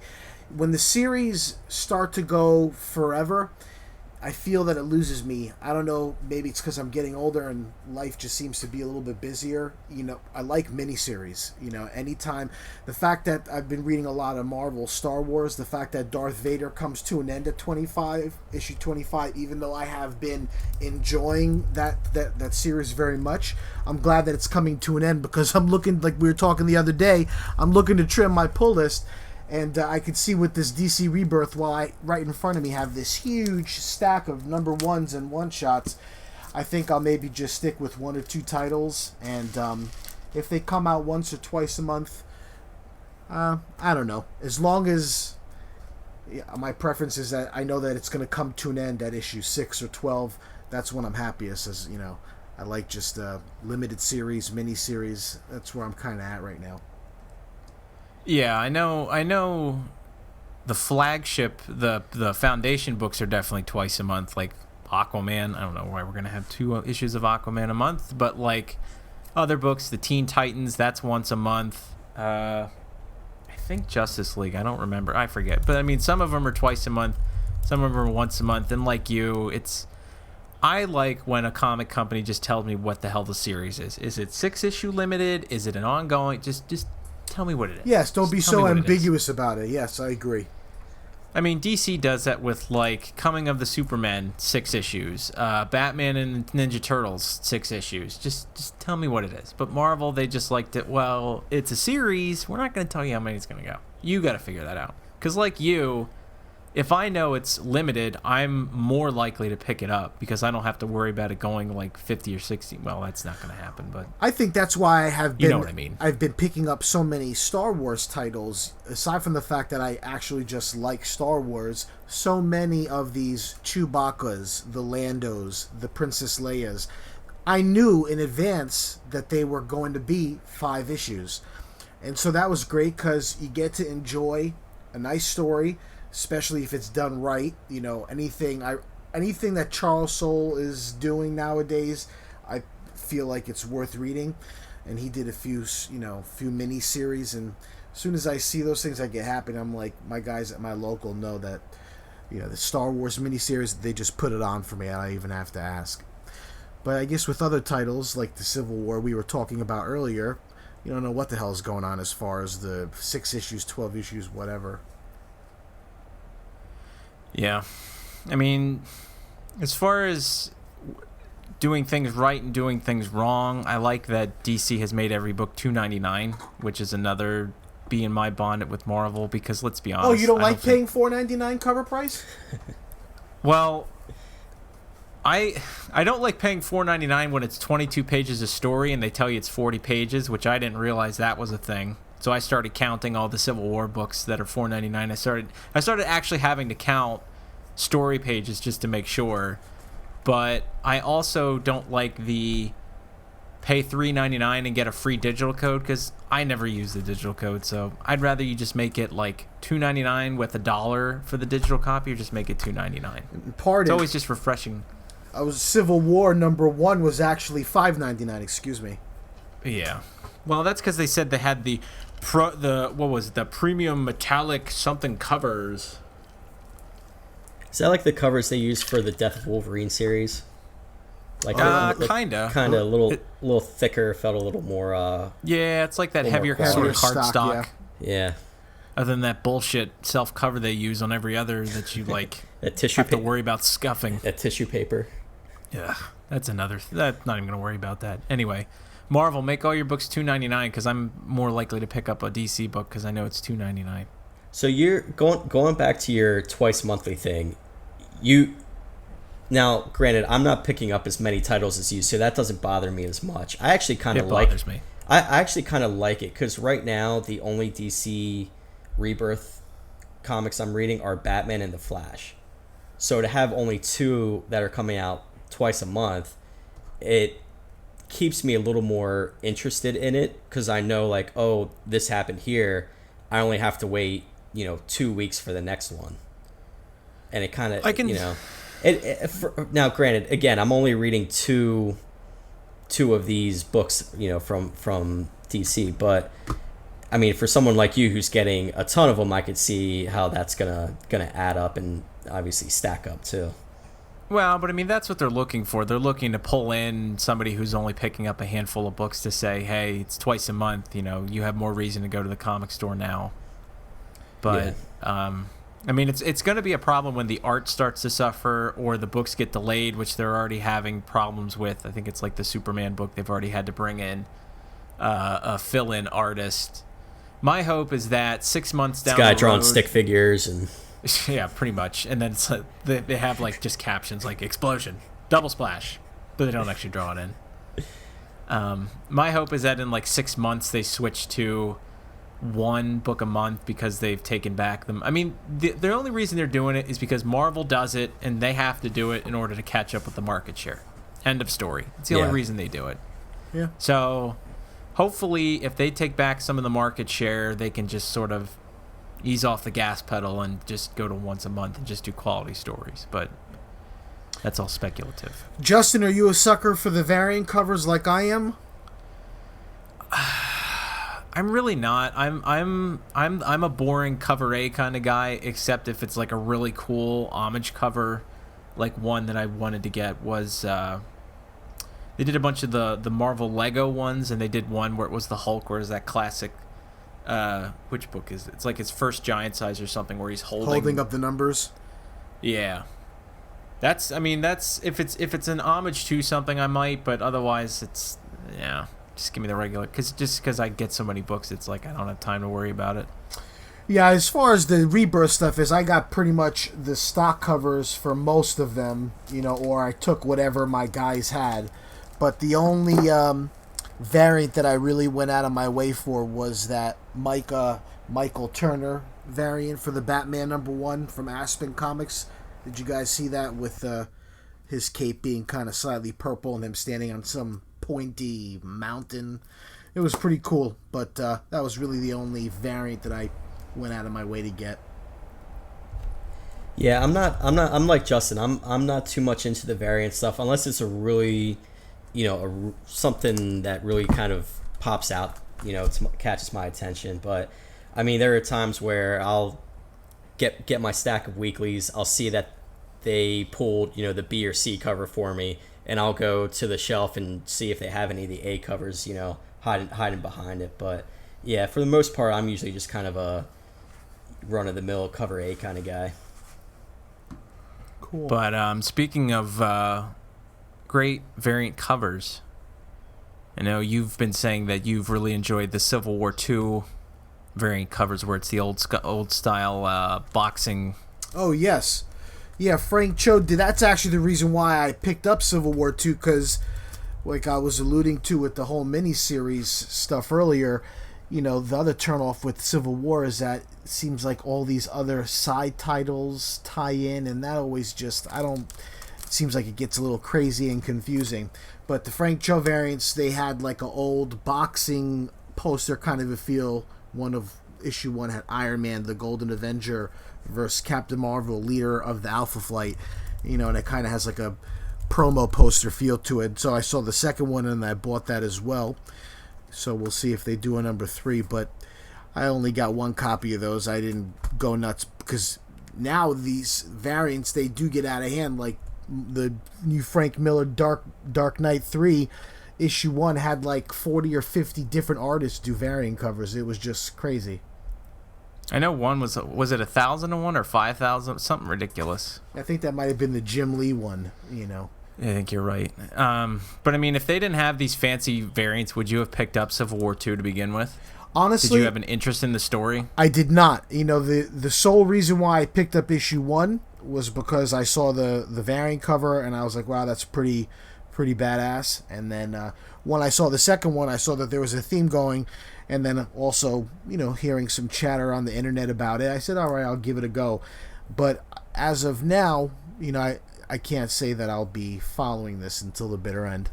when the series start to go forever, I feel that it loses me. I don't know, maybe it's because I'm getting older and life just seems to be a little bit busier. I like miniseries. Anytime. The fact that I've been reading a lot of Marvel, Star Wars, the fact that Darth Vader comes to an end at issue 25, even though I have been enjoying that series very much, I'm glad that it's coming to an end because I'm looking, like we were talking the other day, I'm looking to trim my pull list. And I could see with this DC Rebirth, while I right in front of me have this huge stack of number ones and one-shots, I think I'll maybe just stick with one or two titles. And if they come out once or twice a month, I don't know. As long as my preference is that I know that it's going to come to an end at issue 6 or 12, that's when I'm happiest. As I like just limited series, mini-series. That's where I'm kind of at right now. Yeah, I know the flagship, the foundation books are definitely twice a month, like Aquaman. I don't know why we're going to have 2 issues of Aquaman a month, but like other books, the Teen Titans, that's once a month. I think Justice League, I don't remember. I forget. But I mean, some of them are twice a month, some of them are once a month, and like I like when a comic company just tells me what the hell the series is. Is it 6-issue limited? Is it an ongoing? Just tell me what it is. Yes, don't be so ambiguous about it. Yes, I agree. I mean, DC does that with, like, Coming of the Superman, 6 issues. Batman and Ninja Turtles, 6 issues. Just tell me what it is. But Marvel, they just liked it. Well, it's a series. We're not going to tell you how many it's going to go. You got to figure that out. Because, like you, if I know it's limited, I'm more likely to pick it up because I don't have to worry about it going like 50 or 60. Well, that's not going to happen, but I think that's why I have been, you know what I mean. I've been picking up so many Star Wars titles. Aside from the fact that I actually just like Star Wars, so many of these Chewbacca's, the Landos, the Princess Leia's, I knew in advance that they were going to be 5 issues. And so that was great because you get to enjoy a nice story, especially if it's done right. Anything that Charles Soule is doing nowadays, I feel like it's worth reading. And he did a few mini series, and as soon as I see those things, I get happy. And I'm like, my guys at my local know that, the Star Wars miniseries, they just put it on for me. I don't even have to ask. But I guess with other titles like the Civil War we were talking about earlier, you don't know what the hell is going on as far as the 6 issues, 12 issues, whatever. Yeah. I mean, as far as doing things right and doing things wrong, I like that DC has made every book $2.99, which is another bee in my bonnet with Marvel, because let's be honest. Oh, you don't like paying $4.99 cover price? Well, I don't like paying $4.99 when it's 22 pages of story and they tell you it's 40 pages, which I didn't realize that was a thing. So I started counting all the Civil War books that are $4.99. I started actually having to count story pages just to make sure. But I also don't like the pay $3.99 and get a free digital code, because I never use the digital code. So I'd rather you just make it like $2.99 with $1 for the digital copy, or just make it $2.99. It's always just refreshing. Civil War #1 was actually $5.99. Excuse me. Yeah. Well, that's because they said they had the premium metallic something covers. Is that like the covers they use for the Death of Wolverine series? Like kinda a little thicker, felt a little more. Yeah, it's like that heavier sort of cardstock. Yeah. Other than that bullshit self cover they use on every other that you like have to worry about scuffing. That tissue paper. Yeah, that's another. That's not even gonna worry about that. Anyway, Marvel, make all your books $2.99, because I'm more likely to pick up a DC book because I know it's $2.99. So you're going back to your twice monthly thing. Now, granted, I'm not picking up as many titles as you, so that doesn't bother me as much. I actually kind of like. It bothers me. I actually kind of like it, because right now the only DC Rebirth comics I'm reading are Batman and The Flash. So to have only 2 that are coming out twice a month, it keeps me a little more interested in it, because I know, like, oh, this happened here. I only have to wait, 2 weeks for the next one. And it kind of, now, granted, again, I'm only reading two of these books, from DC. But I mean, for someone like you who's getting a ton of them, I could see how that's gonna add up and obviously stack up too. Well, but I mean, that's what they're looking for. They're looking to pull in somebody who's only picking up a handful of books to say, hey, it's twice a month. You have more reason to go to the comic store now. But I mean, it's going to be a problem when the art starts to suffer or the books get delayed, which they're already having problems with. I think it's like the Superman book. They've already had to bring in a fill-in artist. My hope is that 6 months down the road... This guy drawing stick figures and... Yeah, pretty much. And then it's like, they have like just captions like explosion, double splash, but they don't actually draw it in. My hope is that in like 6 months they switch to 1 book a month, because they've taken back them. I mean, the only reason they're doing it is because Marvel does it and they have to do it in order to catch up with the market share. End of story. It's the only reason they do it. Yeah. So hopefully if they take back some of the market share, they can just sort of ease off the gas pedal and just go to once a month and just do quality stories. But that's all speculative. Justin, are you a sucker for the variant covers like I am? I'm really not. I'm a boring cover A kind of guy, except if it's like a really cool homage cover. Like one that I wanted to get was they did a bunch of the Marvel Lego ones, and they did one where it was the Hulk, where it's that classic which book is it? It's like his first giant size or something, where he's holding up the numbers. Yeah. That's if it's an homage to something I might, but otherwise it's just give me the regular, because I get so many books, it's like I don't have time to worry about it. Yeah, as far as the Rebirth stuff is, I got pretty much the stock covers for most of them, or I took whatever my guys had. But the only variant that I really went out of my way for was that Michael Turner variant for the Batman #1 from Aspen Comics. Did you guys see that, with his cape being kind of slightly purple and him standing on some pointy mountain? It was pretty cool, but that was really the only variant that I went out of my way to get. Yeah, I'm like Justin. I'm not too much into the variant stuff unless it's a really, something that really kind of pops out, catches my attention. But I mean, there are times where I'll get my stack of weeklies. I'll see that they pulled, the B or C cover for me, and I'll go to the shelf and see if they have any of the A covers, hiding behind it. But yeah, for the most part, I'm usually just kind of a run-of-the-mill cover A kind of guy. Cool. But speaking of great variant covers, I know you've been saying that you've really enjoyed the Civil War II variant covers where it's the old style boxing. Oh, yes. Yeah, Frank Cho did. That's actually the reason why I picked up Civil War II, because, like I was alluding to with the whole miniseries stuff earlier, the other turnoff with Civil War is that it seems like all these other side titles tie in, and that always just, it seems like it gets a little crazy and confusing. But the Frank Cho variants, they had like an old boxing poster kind of a feel. One of issue 1 had Iron Man, the Golden Avenger, versus Captain Marvel, leader of the Alpha Flight, and it kind of has like a promo poster feel to it. So I saw the second one and I bought that as well. So we'll see if they do a number 3, but I only got one copy of those. I didn't go nuts because now these variants, they do get out of hand. Like the new Frank Miller Dark Knight 3 issue 1 had like 40 or 50 different artists do variant covers. It was just crazy. I know one was it 1,001 or 5,000, something ridiculous. I think that might have been the Jim Lee one. I think you're right. But I mean, if they didn't have these fancy variants, would you have picked up Civil War II to begin with? Honestly, did you have an interest in the story? I did not. The sole reason why I picked up issue 1 was because I saw the variant cover and I was like, wow, that's pretty badass. And then when I saw the second one, I saw that there was a theme going, and then also hearing some chatter on the internet about it, I said, all right, I'll give it a go. But as of now, I can't say that I'll be following this until the bitter end.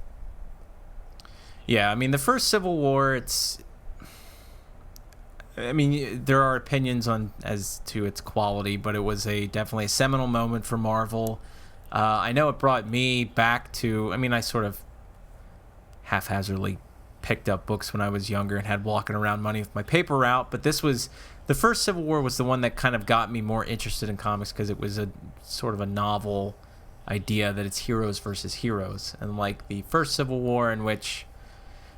Yeah, I mean, the first Civil War, there are opinions as to its quality, but it was definitely a seminal moment for Marvel. I know it brought me back to, I sort of haphazardly picked up books when I was younger and had walking around money with my paper route, but the first Civil War was the one that kind of got me more interested in comics because it was a sort of a novel idea that it's heroes versus heroes. And like the first Civil War, in which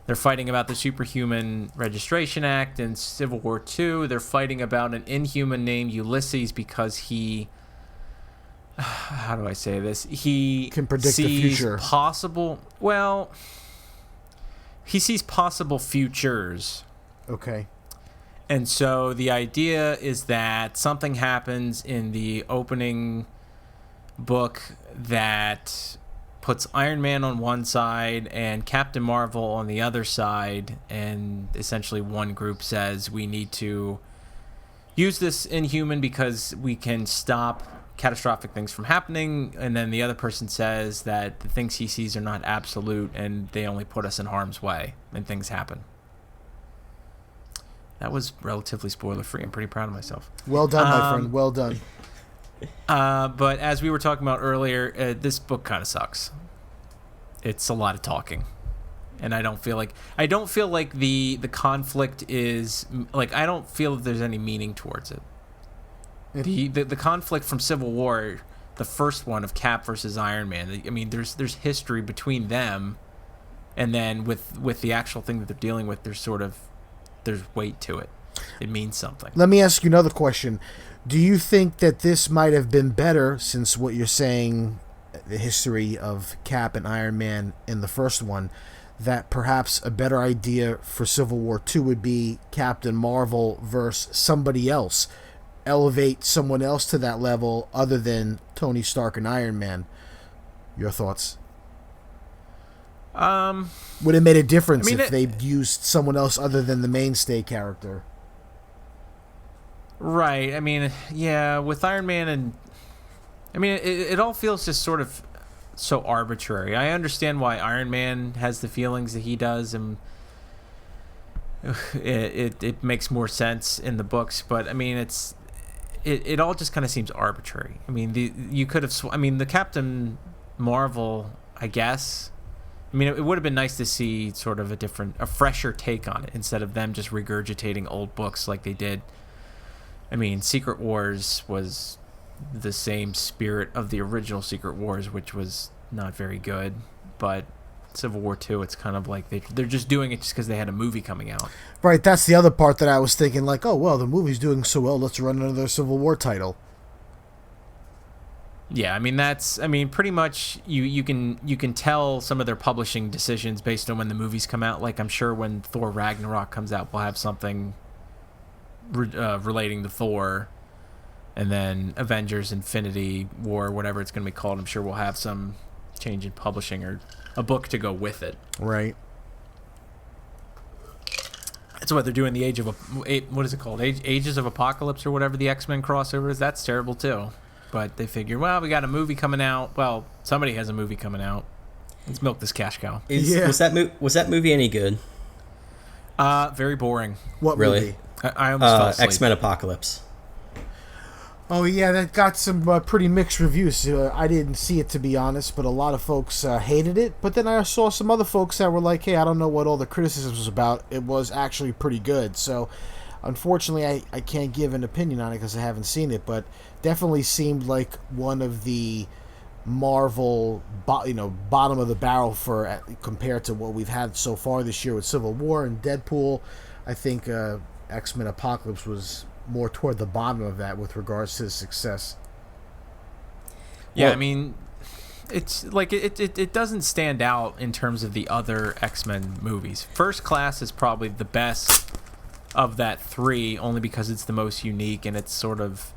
they're fighting about the Superhuman Registration Act, and Civil War II, they're fighting about an inhuman named Ulysses because he, how do I say this? He can predict the future. He sees possible futures. Okay. And so the idea is that something happens in the opening book that puts Iron Man on one side and Captain Marvel on the other side, and essentially one group says we need to use this Inhuman because we can stop catastrophic things from happening, and then the other person says that the things he sees are not absolute and they only put us in harm's way and things happen. That was relatively spoiler free. I'm pretty proud of myself. Well done, my friend. Well done. But as we were talking about earlier, this book kind of sucks. It's a lot of talking, and I don't feel like the conflict is like, I don't feel that there's any meaning towards it. The conflict from Civil War, the first one of Cap versus Iron Man, there's history between them, and then with the actual thing that they're dealing with, there's weight to it. It means something. Let me ask you another question. Do you think that this might have been better, since what you're saying, the history of Cap and Iron Man in the first one, that perhaps a better idea for Civil War II would be Captain Marvel versus somebody else? Elevate someone else to that level other than Tony Stark and Iron Man. Your thoughts? Would it made a difference if they used someone else other than the mainstay character? Right. Yeah, with Iron Man and it all feels just sort of so arbitrary. I understand why Iron Man has the feelings that he does, and it makes more sense in the books, but it all just kind of seems arbitrary. You could have the Captain Marvel, I guess. It would have been nice to see sort of a fresher take on it instead of them just regurgitating old books like they did. Secret Wars was the same spirit of the original Secret Wars, which was not very good. but Civil War 2, it's kind of like they're just doing it just because they had a movie coming out. Right, that's the other part that I was thinking, like, oh, well, the movie's doing so well, let's run another Civil War title. Yeah, I mean, pretty much you can tell some of their publishing decisions based on when the movies come out. Like, I'm sure when Thor Ragnarok comes out, we'll have something relating to Thor, and then Avengers Infinity War, whatever it's going to be called, I'm sure we'll have some change in publishing or a book to go with it. Right. That's what they're doing. The Age of what is it called? Ages of Apocalypse or whatever the X-Men crossover is. That's terrible too. But they figure, well, we got a movie coming out. Well, somebody has a movie coming out. Let's milk this cash cow. Was that movie any good? Very boring. What really? movie? I almost fell asleep. X-Men Apocalypse. Oh, yeah, that got some pretty mixed reviews. I didn't see it, to be honest, but a lot of folks hated it. But then I saw some other folks that were like, hey, I don't know what all the criticism was about. It was actually pretty good. So, unfortunately, I can't give an opinion on it because I haven't seen it, but definitely seemed like one of the Marvel, bottom of the barrel compared to what we've had so far this year with Civil War and Deadpool. I think X-Men Apocalypse was more toward the bottom of that with regards to success. Yeah, well, I mean, it's like it doesn't stand out in terms of the other X-Men movies. First Class is probably the best of that three, only because it's the most unique and it's sort of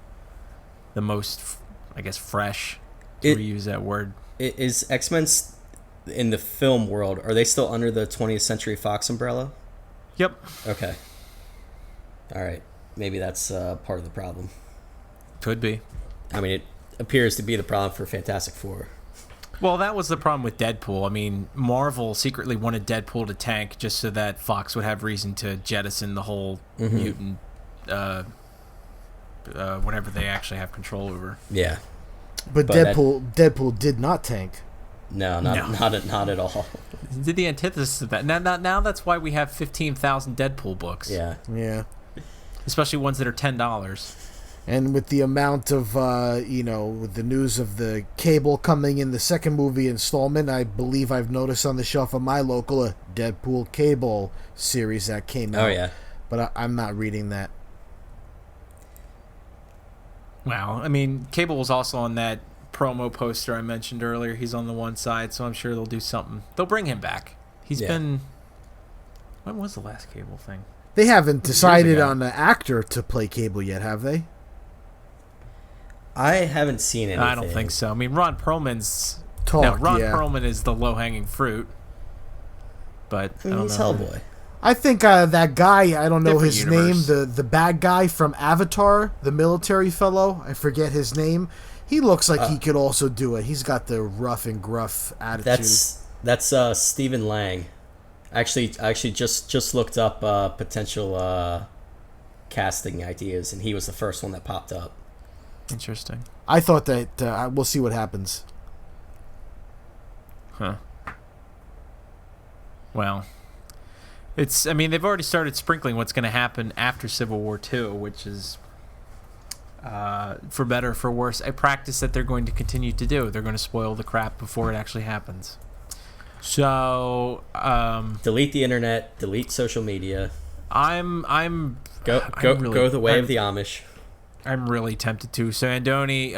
the most, I guess, fresh, to reuse that word. Is X-Men in the film world, are they still under the 20th Century Fox umbrella? Yep. Okay. All right. Maybe that's part of the problem. Could be. I mean, it appears to be the problem for Fantastic Four. Well, that was the problem with Deadpool. I mean, Marvel secretly wanted Deadpool to tank just so that Fox would have reason to jettison the whole mutant, whatever they actually have control over. Yeah. But Deadpool did not tank. No, not at all. Did the antithesis of that. Now that's why we have 15,000 Deadpool books. Yeah. Yeah. Especially ones that are $10. And with the amount of, with the news of the Cable coming in the second movie installment, I believe I've noticed on the shelf of my local a Deadpool Cable series that came out. Oh, yeah. But I'm not reading that. Wow. I mean, Cable was also on that promo poster I mentioned earlier. He's on the one side, so I'm sure they'll do something. They'll bring him back. He's been... When was the last Cable thing? They haven't decided on an actor to play Cable yet, have they? I haven't seen anything. I don't think so. I mean, Ron Perlman's... Ron Perlman is the low-hanging fruit. But I don't he's know. Hellboy. I think that guy, I don't know Different his universe. name, the bad guy from Avatar, the military fellow, I forget his name. He looks like he could also do it. He's got the rough and gruff attitude. That's Stephen Lang. Actually, just looked up potential casting ideas, and he was the first one that popped up. Interesting. I thought that we'll see what happens. Huh. Well, they've already started sprinkling what's going to happen after Civil War II, which is, for better or for worse, a practice that they're going to continue to do. They're going to spoil the crap before it actually happens. So, delete the internet, delete social media. Go the way of the Amish. I'm really tempted to. So, Andoni,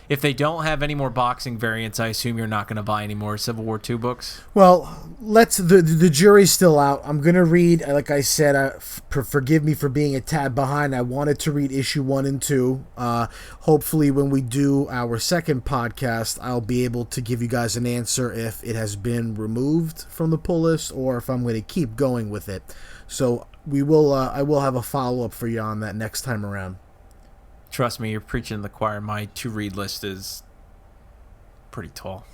if they don't have any more boxing variants, I assume you're not going to buy any more Civil War II books? Well, the jury's still out. I'm going to read, like I said, forgive me for being a tad behind. I wanted to read issue 1 and 2. Hopefully when we do our second podcast, I'll be able to give you guys an answer if it has been removed from the pull list or if I'm going to keep going with it. So I will have a follow-up for you on that next time around. Trust me, you're preaching to the choir. My to-read list is pretty tall.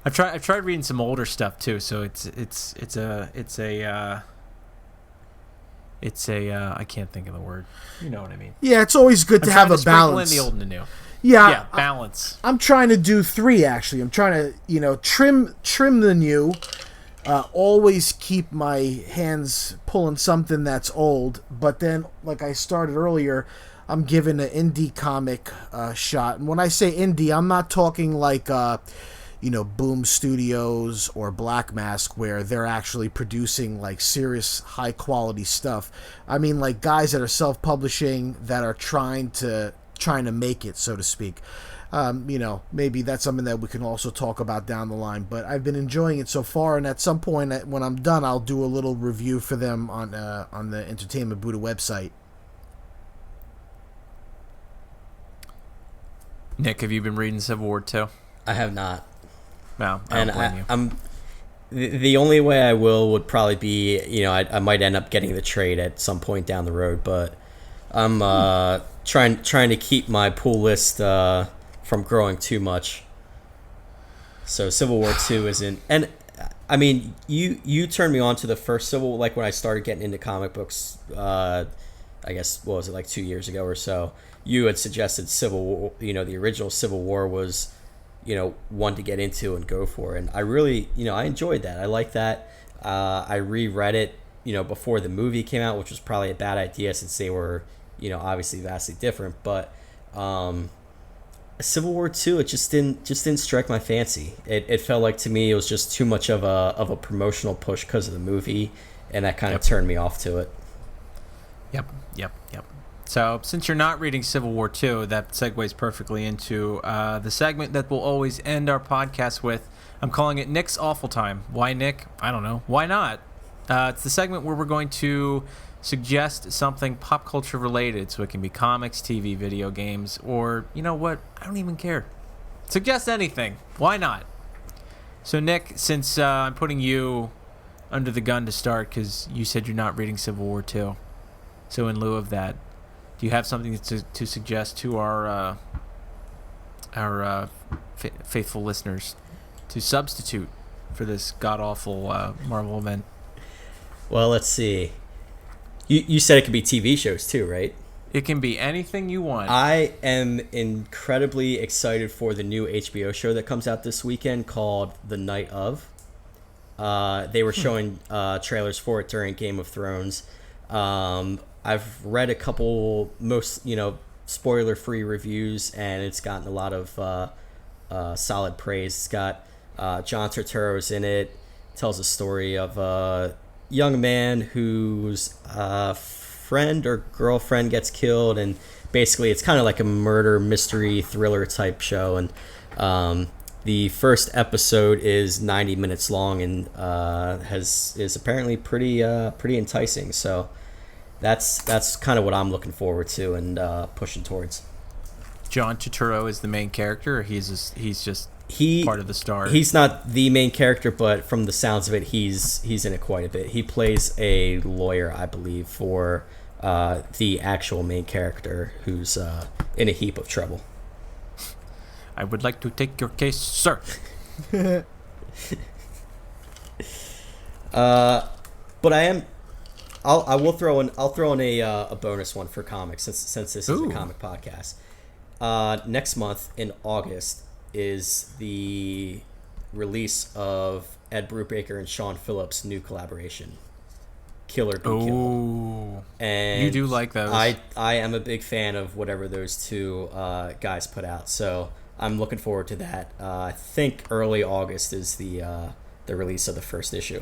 I've tried reading some older stuff too, so it's a I can't think of the word. You know what I mean? Yeah, it's always good to have a balance. In the old and the new. Yeah, balance. I'm trying to do 3 actually. I'm trying to trim the new. Always keep my hands pulling something that's old, but then, like I started earlier, I'm giving an indie comic shot. And when I say indie, I'm not talking like, Boom Studios or Black Mask, where they're actually producing like serious high quality stuff. I mean, like guys that are self-publishing that are trying to make it, so to speak. Maybe that's something that we can also talk about down the line. But I've been enjoying it so far, and at some point when I'm done, I'll do a little review for them on the Entertainment Buddha website. Nick, have you been reading Civil War 2? I have not. No, I don't blame you. I'm the only way I will would probably be, I might end up getting the trade at some point down the road, but I'm trying to keep my pull list from growing too much. So Civil War 2 isn't, and I mean, you turned me on to the first Civil, like when I started getting into comic books, I guess, what was it, like 2 years ago or so. You had suggested Civil War, the original Civil War was, one to get into and go for. And I really, I enjoyed that. I like that. I reread it, before the movie came out, which was probably a bad idea since they were, obviously vastly different. But Civil War 2, it just didn't strike my fancy. It felt like to me it was just too much of a promotional push because of the movie, and that kind of turned me off to it. Yep. So, since you're not reading Civil War 2, that segues perfectly into the segment that we'll always end our podcast with. I'm calling it Nick's Awful Time. Why Nick? I don't know. Why not? It's the segment where we're going to suggest something pop culture related. So it can be comics, TV, video games, or, you know what? I don't even care. Suggest anything. Why not? So, Nick, since I'm putting you under the gun to start because you said you're not reading Civil War 2. So, in lieu of that, do you have something to suggest to our faithful listeners to substitute for this god-awful Marvel event? Well, let's see. You said it could be TV shows too, right? It can be anything you want. I am incredibly excited for the new HBO show that comes out this weekend called The Night Of. They were showing trailers for it during Game of Thrones. I've read a couple spoiler-free reviews, and it's gotten a lot of solid praise. It's got John Turturro's in it. Tells a story of a young man whose friend or girlfriend gets killed, and basically it's kind of like a murder mystery thriller type show. And the first episode is 90 minutes long and is apparently pretty enticing. So. That's kind of what I'm looking forward to and pushing towards. John Turturro is the main character, or he's just part of the star? He's not the main character, but from the sounds of it, he's in it quite a bit. He plays a lawyer, I believe, for the actual main character, who's in a heap of trouble. I would like to take your case, sir. But I'll throw in a bonus one for comics since this is a comic podcast. Next month in August is the release of Ed Brubaker and Sean Phillips' new collaboration, Killer Be Killed. And you do like those. I am a big fan of whatever those two guys put out, so I'm looking forward to that. I think early August is the release of the first issue.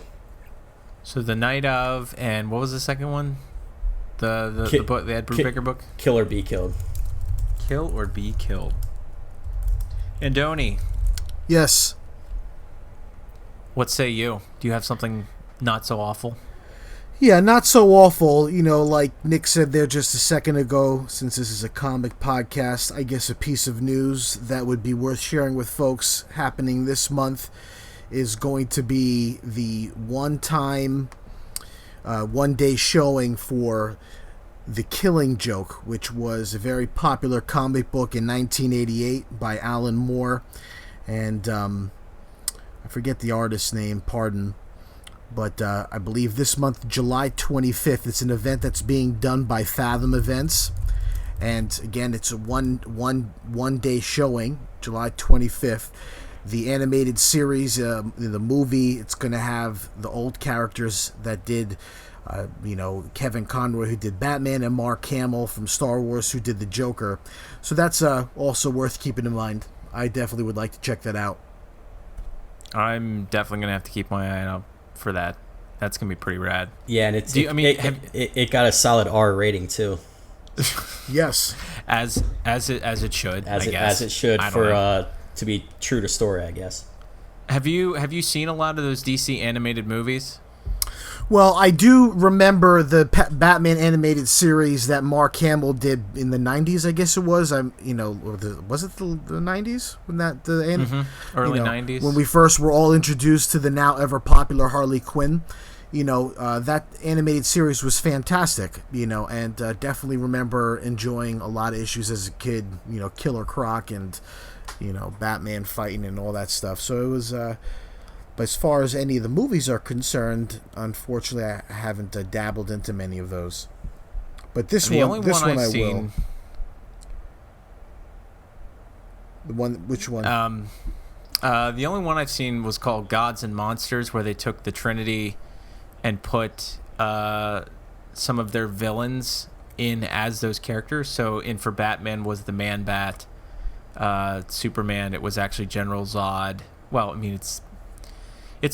So The Night Of, and what was the second one? The book, the Ed Brubaker book? Kill or Be Killed. Kill or Be Killed. Andoni. Yes. What say you? Do you have something not so awful? Yeah, not so awful. Like Nick said there just a second ago, since this is a comic podcast, I guess a piece of news that would be worth sharing with folks happening this month is going to be the one-day showing for The Killing Joke, which was a very popular comic book in 1988 by Alan Moore. And I forget the artist's name, pardon. But I believe this month, July 25th, it's an event that's being done by Fathom Events. And again, it's a one-day showing, July 25th. The animated series, the movie, it's going to have the old characters that did, Kevin Conroy, who did Batman, and Mark Hamill from Star Wars, who did the Joker. So that's also worth keeping in mind. I definitely would like to check that out. I'm definitely gonna have to keep my eye out for that. That's gonna be pretty rad. Yeah, and it got a solid R rating too. Yes. As it should. As it should for to be true to story, I guess. Have you seen a lot of those DC animated movies? Well, I do remember the Batman animated series that Mark Hamill did in the 90s, I guess it was. Was it the 90s when that early 90s when we first were all introduced to the now ever popular Harley Quinn. That animated series was fantastic, and definitely remember enjoying a lot of issues as a kid, Killer Croc and, Batman fighting and all that stuff. So it was, but as far as any of the movies are concerned, unfortunately, I haven't dabbled into many of those. But this one I will. Which one? The only one I've seen was called Gods and Monsters, where they took the Trinity and put some of their villains in as those characters. So for Batman was the Man-Bat. Superman, it was actually General Zod. Well, I mean, it's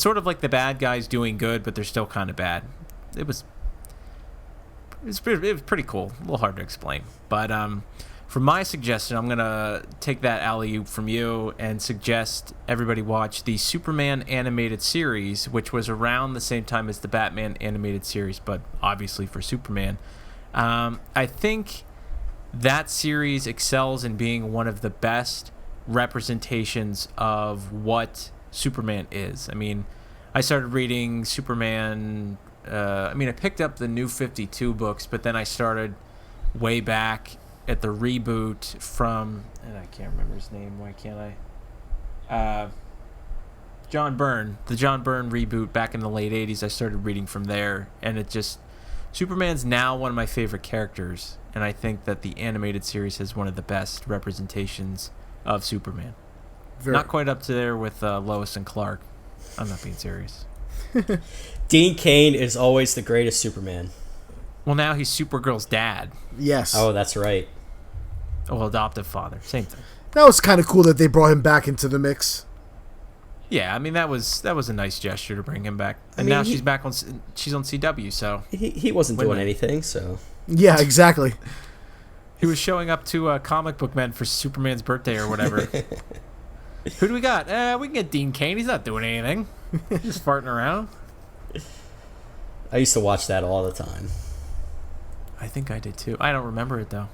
sort of like the bad guys doing good, but they're still kind of bad. It was pretty cool. A little hard to explain. But for my suggestion, I'm going to take that alley-oop from you and suggest everybody watch the Superman animated series, which was around the same time as the Batman animated series, but obviously for Superman. I think that series excels in being one of the best representations of what Superman is. I mean, I started reading Superman. I picked up the New 52 books, but then I started way back at the reboot from, and I can't remember his name. Why can't I? John Byrne, the John Byrne reboot back in the late 80s. I started reading from there, and Superman's now one of my favorite characters, and I think that the animated series has one of the best representations of Superman. Not quite up to there with Lois and Clark. I'm not being serious. Dean Cain is always the greatest Superman. Well, now he's Supergirl's dad. Yes. Oh, that's right. Oh, adoptive father. Same thing. That was kind of cool that they brought him back into the mix. Yeah, I mean that was a nice gesture to bring him back. And now she's back on CW, so he wasn't doing anything, so yeah, exactly. He was showing up to Comic Book Men for Superman's birthday or whatever. Who do we got? We can get Dean Cain. He's not doing anything. Just farting around. I used to watch that all the time. I think I did too. I don't remember it though.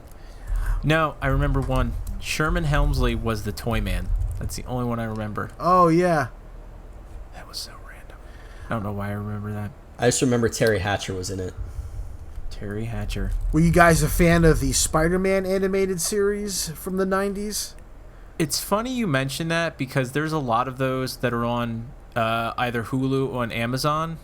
No, I remember one. Sherman Helmsley was the Toy Man. That's the only one I remember. Oh, yeah. That was so random. I don't know why I remember that. I just remember Terry Hatcher was in it. Terry Hatcher. Were you guys a fan of the Spider-Man animated series from the 90s? It's funny you mention that because there's a lot of those that are on either Hulu or on Amazon.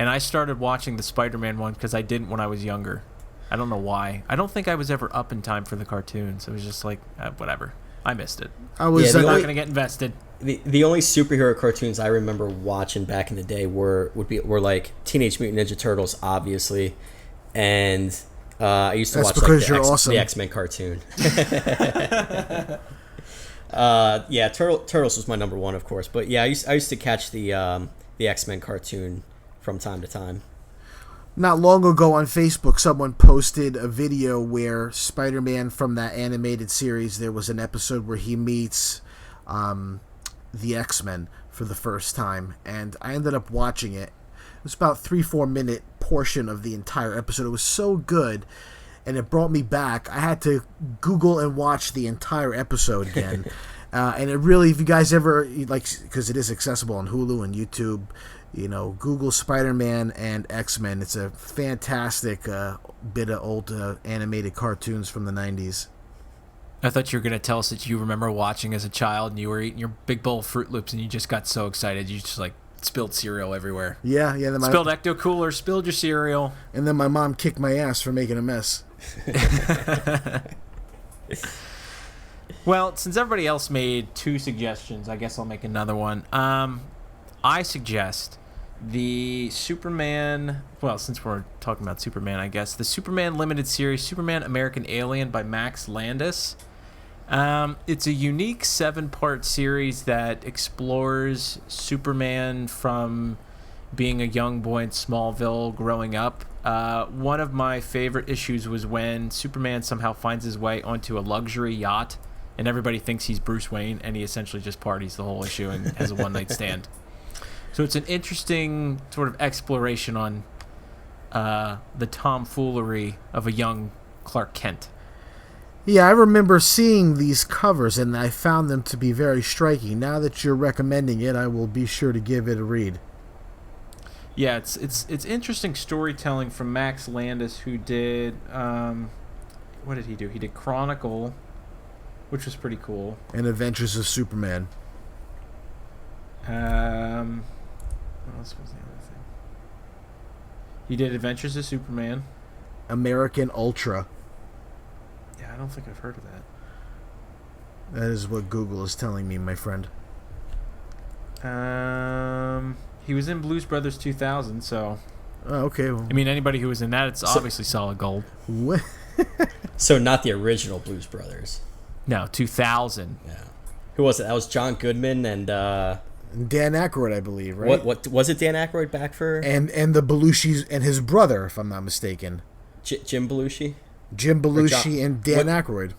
And I started watching the Spider-Man one because I didn't when I was younger. I don't know why. I don't think I was ever up in time for the cartoons. It was just like, whatever. I missed it. I'm not going to get invested. The only superhero cartoons I remember watching back in the day were like Teenage Mutant Ninja Turtles, obviously, and I used to watch the X-Men cartoon. Turtles was my number one, of course, but yeah, I used to catch the X-Men cartoon from time to time. Not long ago on Facebook, someone posted a video where Spider-Man from that animated series, there was an episode where he meets the X-Men for the first time, and I ended up watching it. It was about 3-4 minute portion of the entire episode. It was so good, and it brought me back. I had to Google and watch the entire episode again. And it really, if you guys ever, because it is accessible on Hulu and YouTube, Google Spider-Man and X-Men. It's a fantastic bit of old animated cartoons from the 90s. I thought you were going to tell us that you remember watching as a child and you were eating your big bowl of Fruit Loops and you just got so excited you just spilled cereal everywhere. Yeah. Spilled Ecto Cooler, spilled your cereal. And then my mom kicked my ass for making a mess. Well, since everybody else made 2 suggestions, I guess I'll make another one. I suggest the Superman, well, since we're talking about Superman, I guess, the Superman limited series, Superman American Alien by Max Landis. It's a unique 7-part series that explores Superman from being a young boy in Smallville growing up. One of my favorite issues was when Superman somehow finds his way onto a luxury yacht, and everybody thinks he's Bruce Wayne, and he essentially just parties the whole issue and has a one-night stand. So it's an interesting sort of exploration on the tomfoolery of a young Clark Kent. Yeah, I remember seeing these covers, and I found them to be very striking. Now that you're recommending it, I will be sure to give it a read. Yeah, it's interesting storytelling from Max Landis, who did what did he do? He did Chronicle, which was pretty cool. And Adventures of Superman. What else was the other thing? He did Adventures of Superman. American Ultra. Yeah, I don't think I've heard of that. That is what Google is telling me, my friend. He was in Blues Brothers 2000, so... Oh, okay. Well, I mean, anybody who was in that, it's obviously solid gold. what? So not the original Blues Brothers. No, 2000. Yeah. Who was it? That was John Goodman and Dan Aykroyd, I believe, right? what was it? Dan Aykroyd back for? And the Belushis and his brother, if I'm not mistaken. Jim Belushi. Jim Belushi and Dan Aykroyd.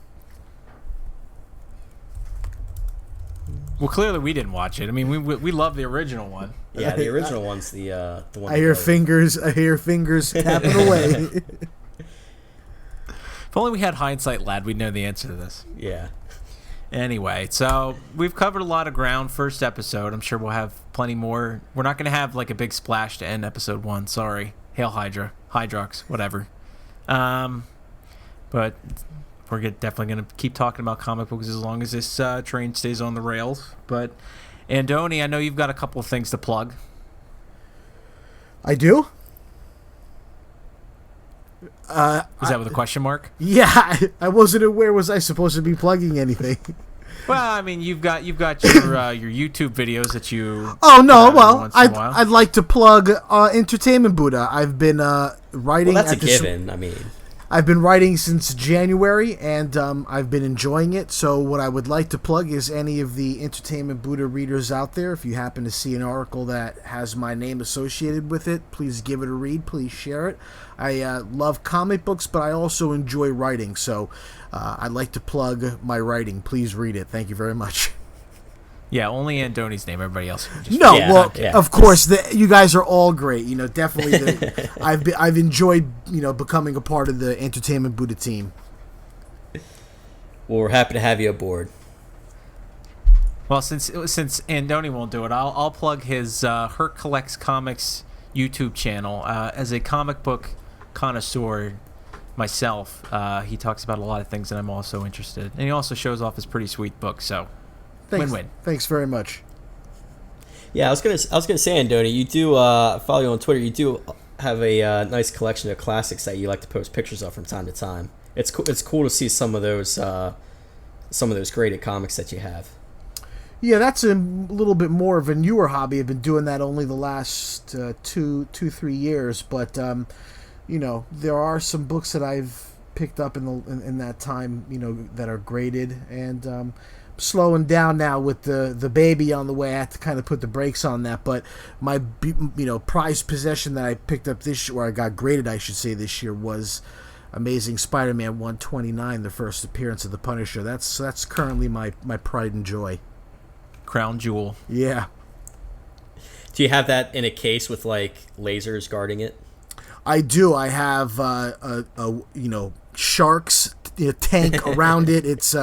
Well, clearly we didn't watch it. I mean, we love the original one. Yeah, the original one's the one. I hear fingers tapping away. If only we had hindsight, lad, we'd know the answer to this. Yeah. Anyway, so we've covered a lot of ground. First episode. I'm sure we'll have plenty more. We're not going to have like a big splash to end episode 1. Sorry. Hail Hydra. Hydrox. Whatever. But we're definitely going to keep talking about comic books as long as this train stays on the rails. But, Andoni, I know you've got a couple of things to plug. I do? Is that with a question mark? Yeah, I wasn't aware. Was I supposed to be plugging anything? Well, I mean, you've got your YouTube videos that you. Oh no! Well, I'd like to plug Entertainment Buddha. I've been writing. Well, that's a given. I mean, I've been writing since January, and I've been enjoying it. So what I would like to plug is any of the Entertainment Buddha readers out there. If you happen to see an article that has my name associated with it, please give it a read. Please share it. I love comic books, but I also enjoy writing. So I'd like to plug my writing. Please read it. Thank you very much. Yeah, only Andoni's name. Everybody else. No, well, of course, you guys are all great. You know, definitely. I've enjoyed becoming a part of the Entertainment Buddha team. Well, we're happy to have you aboard. Well, since Andoni won't do it, I'll plug his Herc Collects Comics YouTube channel. As a comic book connoisseur myself, he talks about a lot of things, and I'm also interested. And he also shows off his pretty sweet book. So. Win-win. Thanks very much. Yeah, I was gonna say, Andoni, you do follow you on Twitter. You do have a nice collection of classics that you like to post pictures of from time to time. It's cool to see some of those graded comics that you have. Yeah, that's a little bit more of a newer hobby. I've been doing that only the last 3 years, but there are some books that I've picked up in that time, that are graded, and slowing down now with the baby on the way. I have to kind of put the brakes on that, but my prized possession that I picked up this year, or I got graded, I should say, this year, was Amazing Spider-Man 129, the first appearance of the Punisher. That's currently my pride and joy. Crown jewel. Yeah. Do you have that in a case with like lasers guarding it? I do. I have a sharks tank around it. It's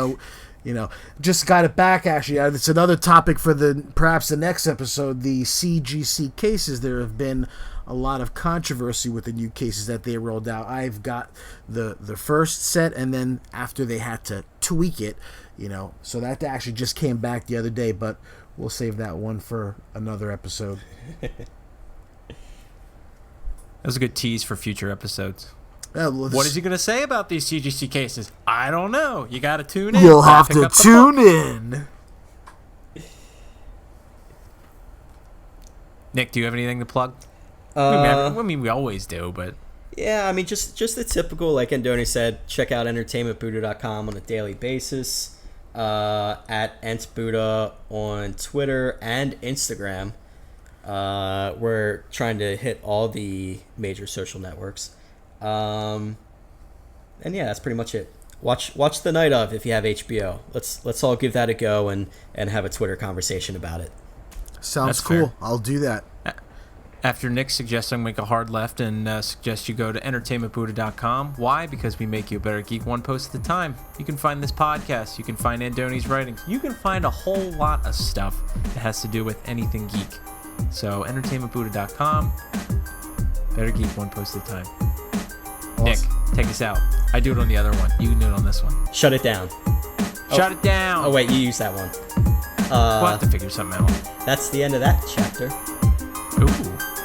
just got it back, actually. It's another topic for perhaps the next episode, the CGC cases. There have been a lot of controversy with the new cases that they rolled out. I've got the first set, and then after they had to tweak it, so that actually just came back the other day, but we'll save that one for another episode. That was a good tease for future episodes. What is he going to say about these CGC cases? I don't know. You got to tune in. You'll have to tune in. Nick, do you have anything to plug? I mean, we always do, but... Yeah, I mean, just the typical, like Andoni said, check out entertainmentbuddha.com on a daily basis. at EntBuddha on Twitter and Instagram. We're trying to hit all the major social networks. And yeah, that's pretty much it. Watch The Night Of if you have HBO. Let's all give that a go and have a Twitter conversation about it. Sounds That's cool. fair. I'll do that. After Nick suggests I make a hard left and suggest you go to entertainmentbuddha.com. Why? Because we make you a better geek one post at a time. You can find this podcast. You can find Andoni's writings. You can find a whole lot of stuff that has to do with anything geek. So entertainmentbuddha.com. Better geek one post at a time. Awesome. Nick, take us out. I do it on the other one. You can do it on this one. Shut it down. Shut it down. Oh wait, you use that one. We'll have to figure something out. That's the end of that chapter. Ooh.